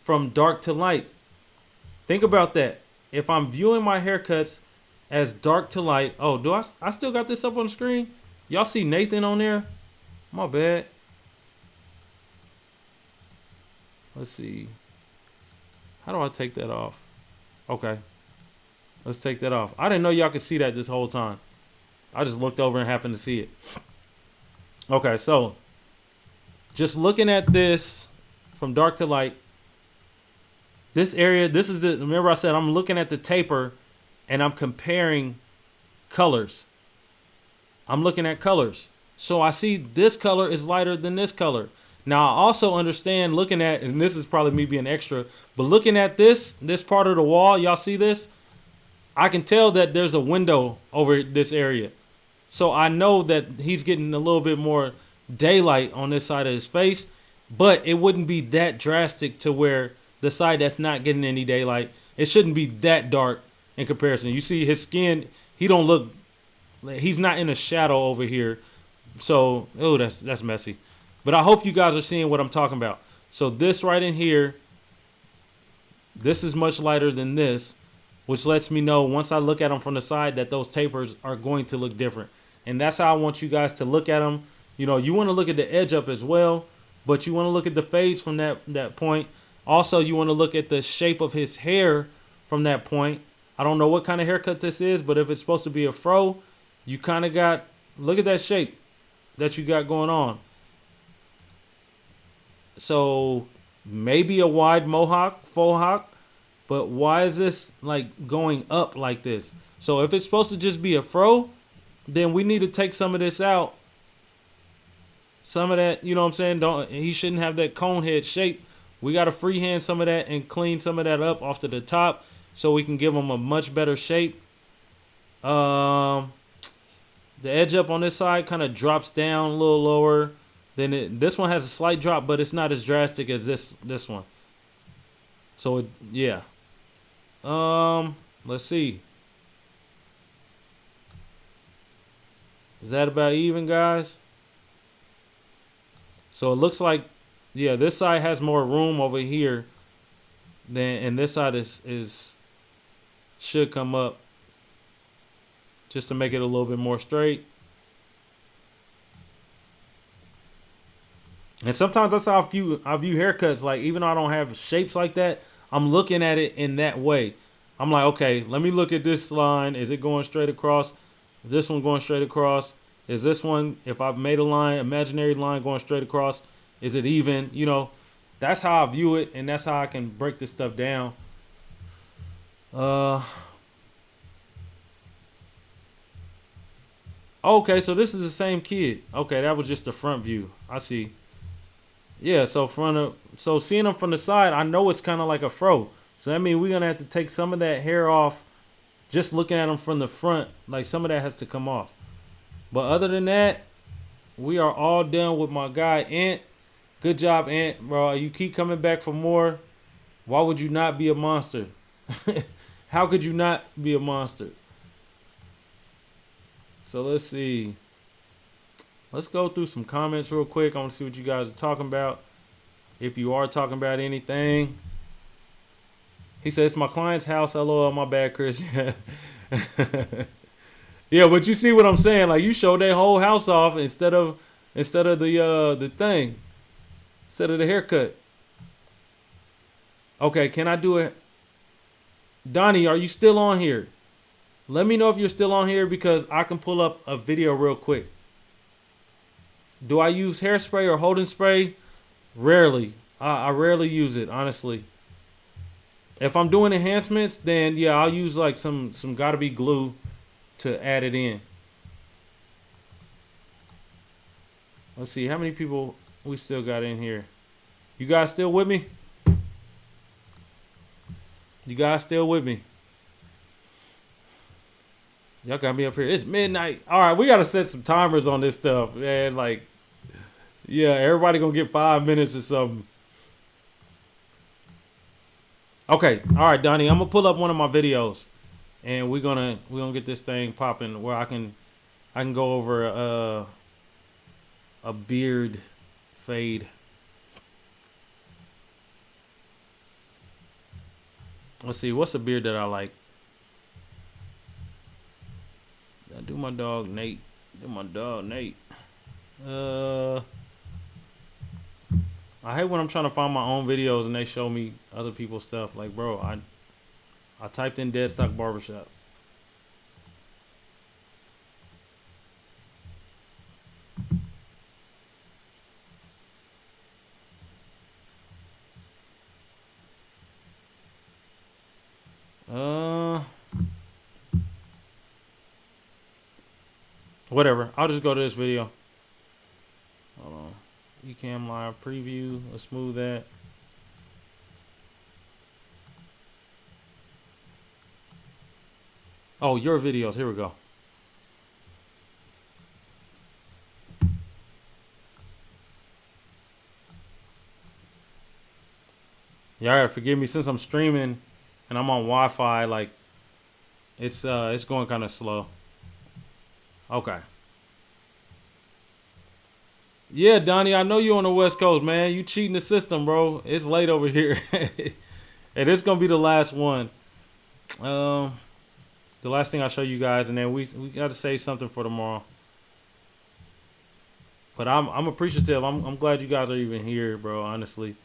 from dark to light. Think about that. If I'm viewing my haircuts as dark to light. Oh, do I still got this up on the screen? Y'all see Nathan on there? My bad. Let's see. How do I take that off? Okay. Let's take that off. I didn't know y'all could see that this whole time. I just looked over and happened to see it. Okay, so just looking at this from dark to light. This area, this is the, remember I said I'm looking at the taper and I'm comparing colors. I'm looking at colors. So I see this color is lighter than this color. Now I also understand looking at, and this is probably me being extra, but looking at this part of the wall, y'all see this? I can tell that there's a window over this area. So I know that he's getting a little bit more daylight on this side of his face, but it wouldn't be that drastic to where the side that's not getting any daylight, it shouldn't be that dark in comparison. You see his skin, he don't look, he's not in a shadow over here. So, oh, that's messy. But I hope you guys are seeing what I'm talking about. So this right in here, this is much lighter than this, which lets me know once I look at them from the side that those tapers are going to look different. And that's how I want you guys to look at them. You know, you want to look at the edge up as well, but you want to look at the fades from that point. Also, you want to look at the shape of his hair from that point. I don't know what kind of haircut this is, but if it's supposed to be a fro, you kind of got, look at that shape that you got going on. So maybe a wide mohawk, faux hawk, but why is this like going up like this? So if it's supposed to just be a fro, then we need to take some of this out. Some of that, you know what I'm saying? He shouldn't have that cone head shape. We got to freehand some of that and clean some of that up off to the top so we can give him a much better shape. The edge up on this side kind of drops down a little lower. Then this one has a slight drop, but it's not as drastic as this one. So yeah. Let's see. Is that about even, guys? So it looks like, yeah, this side has more room over here than, and this side is should come up just to make it a little bit more straight. And sometimes that's how I view haircuts. Like, even though I don't have shapes like that, I'm looking at it in that way. I'm like, okay, let me look at this line. Is it going straight across? Is this one going straight across? Is this one, if I've made a line, imaginary line going straight across, is it even? You know, that's how I view it, and that's how I can break this stuff down. Okay, so this is the same kid. Okay, that was just the front view. I see. Yeah, so So seeing them from the side, I know it's kind of like a fro. So that means we're going to have to take some of that hair off just looking at them from the front. Like some of that has to come off. But other than that, we are all done with my guy, Ant. Good job, Ant, bro. You keep coming back for more. Why would you not be a monster? How could you not be a monster? So let's see. Let's go through some comments real quick. I want to see what you guys are talking about. If you are talking about anything. He said, it's my client's house. LOL, my bad, Chris. Yeah, but you see what I'm saying? Like, you showed that whole house off instead of the thing. Instead of the haircut. Okay, can I do it? Donnie, are you still on here? Let me know if you're still on here because I can pull up a video real quick. Do I use hairspray or holding spray? Rarely. I rarely use it, honestly. If I'm doing enhancements, then yeah, I'll use like some gotta be glue to add it in. Let's see how many people we still got in here. You guys still with me? You guys still with me? Y'all got me up here. It's midnight. All right, we got to set some timers on this stuff, man. Like, yeah, everybody gonna get 5 minutes or something. Okay, all right, Donnie. I'm gonna pull up one of my videos, and we're gonna get this thing popping where I can go over a beard fade. Let's see, what's a beard that I like? I do my dog Nate. I hate when I'm trying to find my own videos and they show me other people's stuff. Like, bro, I typed in dead stock barbershop. Whatever. I'll just go to this video. Hold on. ECam live preview. Let's smooth that. Oh, your videos. Here we go. Y'all gotta forgive me since I'm streaming and I'm on Wi-Fi. Like, it's going kind of slow. Okay. Yeah, Donnie, I know you on the West Coast, man. You cheating the system, bro. It's late over here. And it's gonna be the last one. The last thing I'll show you guys, and then we got to save something for tomorrow. But I'm appreciative. I'm glad you guys are even here, bro. Honestly.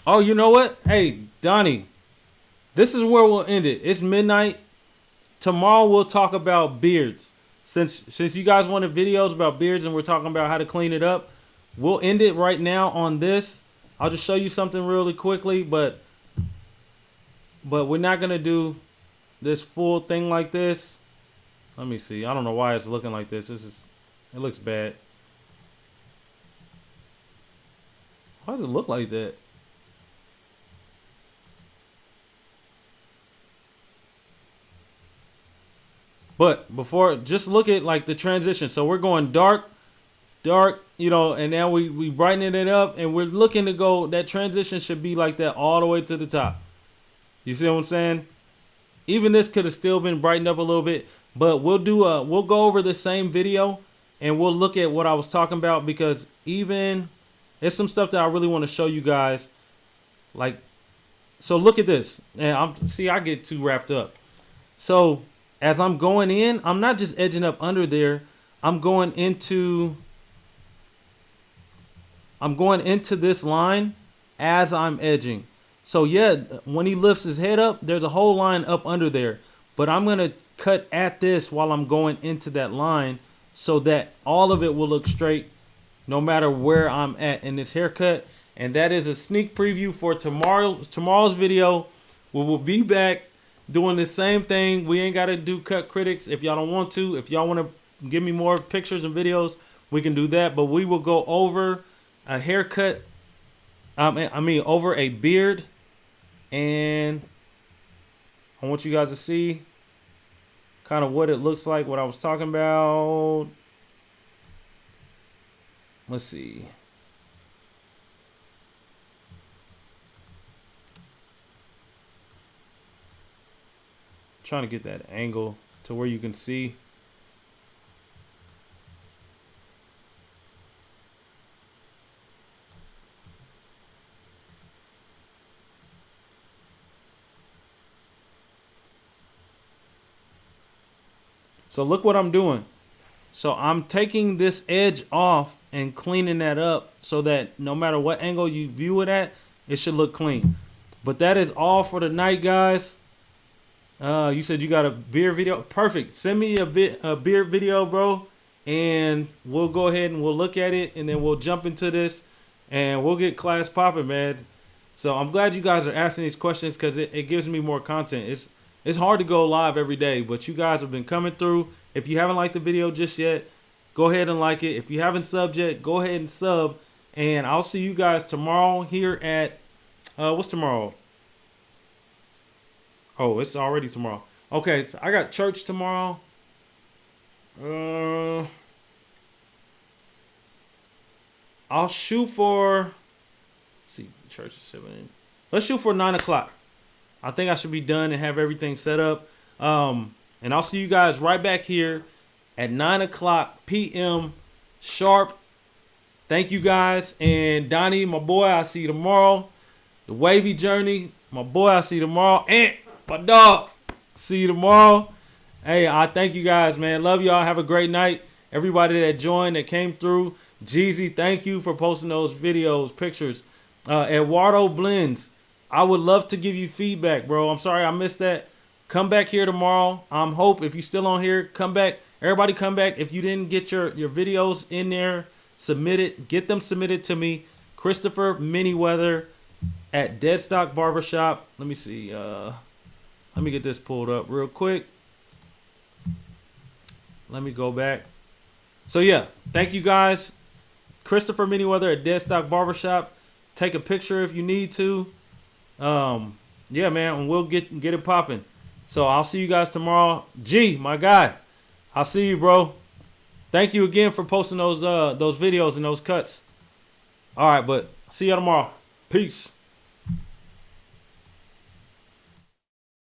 Oh, you know what? Hey, Donnie, this is where we'll end it. It's midnight. Tomorrow we'll talk about beards. Since you guys wanted videos about beards and we're talking about how to clean it up, we'll end it right now on this. I'll just show you something really quickly, but we're not gonna do this full thing like this. Let me see. I don't know why it's looking like this. It looks bad. Why does it look like that? But before, just look at like the transition. So we're going dark, you know, and now we brightening it up, and we're looking to go. That transition should be like that all the way to the top. You see what I'm saying? Even this could have still been brightened up a little bit, but we'll go over the same video, and we'll look at what I was talking about, because even there's some stuff that I really want to show you guys. Like, so look at this, and I get too wrapped up. So as I'm going in, I'm not just edging up under there. I'm going into this line as I'm edging. So yeah, when he lifts his head up, there's a whole line up under there. but I'm going to cut at this while I'm going into that line so that all of it will look straight no matter where I'm at in this haircut. And that is a sneak preview for tomorrow's video. We will be back doing the same thing. We ain't got to do cut critics if y'all don't want to. If y'all want to give me more pictures and videos, we can do that. But we will go over a haircut. Over a beard. And I want you guys to see kind of what it looks like, what I was talking about. Let's see. Trying to get that angle to where you can see. So look what I'm doing. So I'm taking this edge off and cleaning that up so that no matter what angle you view it at, it should look clean. But that is all for the night, guys. You said you got a beard video. Perfect. Send me a beard video, bro. And we'll go ahead and we'll look at it. And then we'll jump into this. And we'll get class popping, man. So I'm glad you guys are asking these questions because it gives me more content. It's hard to go live every day, but you guys have been coming through. If you haven't liked the video just yet, go ahead and like it. If you haven't subbed yet, go ahead and sub. And I'll see you guys tomorrow here at, what's tomorrow? Oh, it's already tomorrow. Okay, so I got church tomorrow. I'll shoot for, let's see, church is 7. Let's shoot for 9 o'clock. I think I should be done and have everything set up. And I'll see you guys right back here at 9 o'clock p.m. sharp. Thank you guys. And Donnie, my boy, I'll see you tomorrow. The Wavy Journey, my boy, I'll see you tomorrow. And my dog, see you tomorrow. Hey, I thank you guys, man. Love y'all. Have a great night. Everybody that joined, that came through. Jeezy, thank you for posting those videos, pictures. Eduardo Blends, I would love to give you feedback, bro. I'm sorry I missed that. Come back here tomorrow. Hope if you're still on here, come back. Everybody come back. If you didn't get your videos in there, submit it. Get them submitted to me. Christopher Manyweather at Deadstock Barbershop. Let me see. Let me get this pulled up real quick. Let me go back. So, yeah. Thank you, guys. Christopher Manyweather at Deadstock Barbershop. Take a picture if you need to. Yeah, man. And we'll get it popping. So, I'll see you guys tomorrow. G, my guy. I'll see you, bro. Thank you again for posting those videos and those cuts. All right, but see you tomorrow. Peace.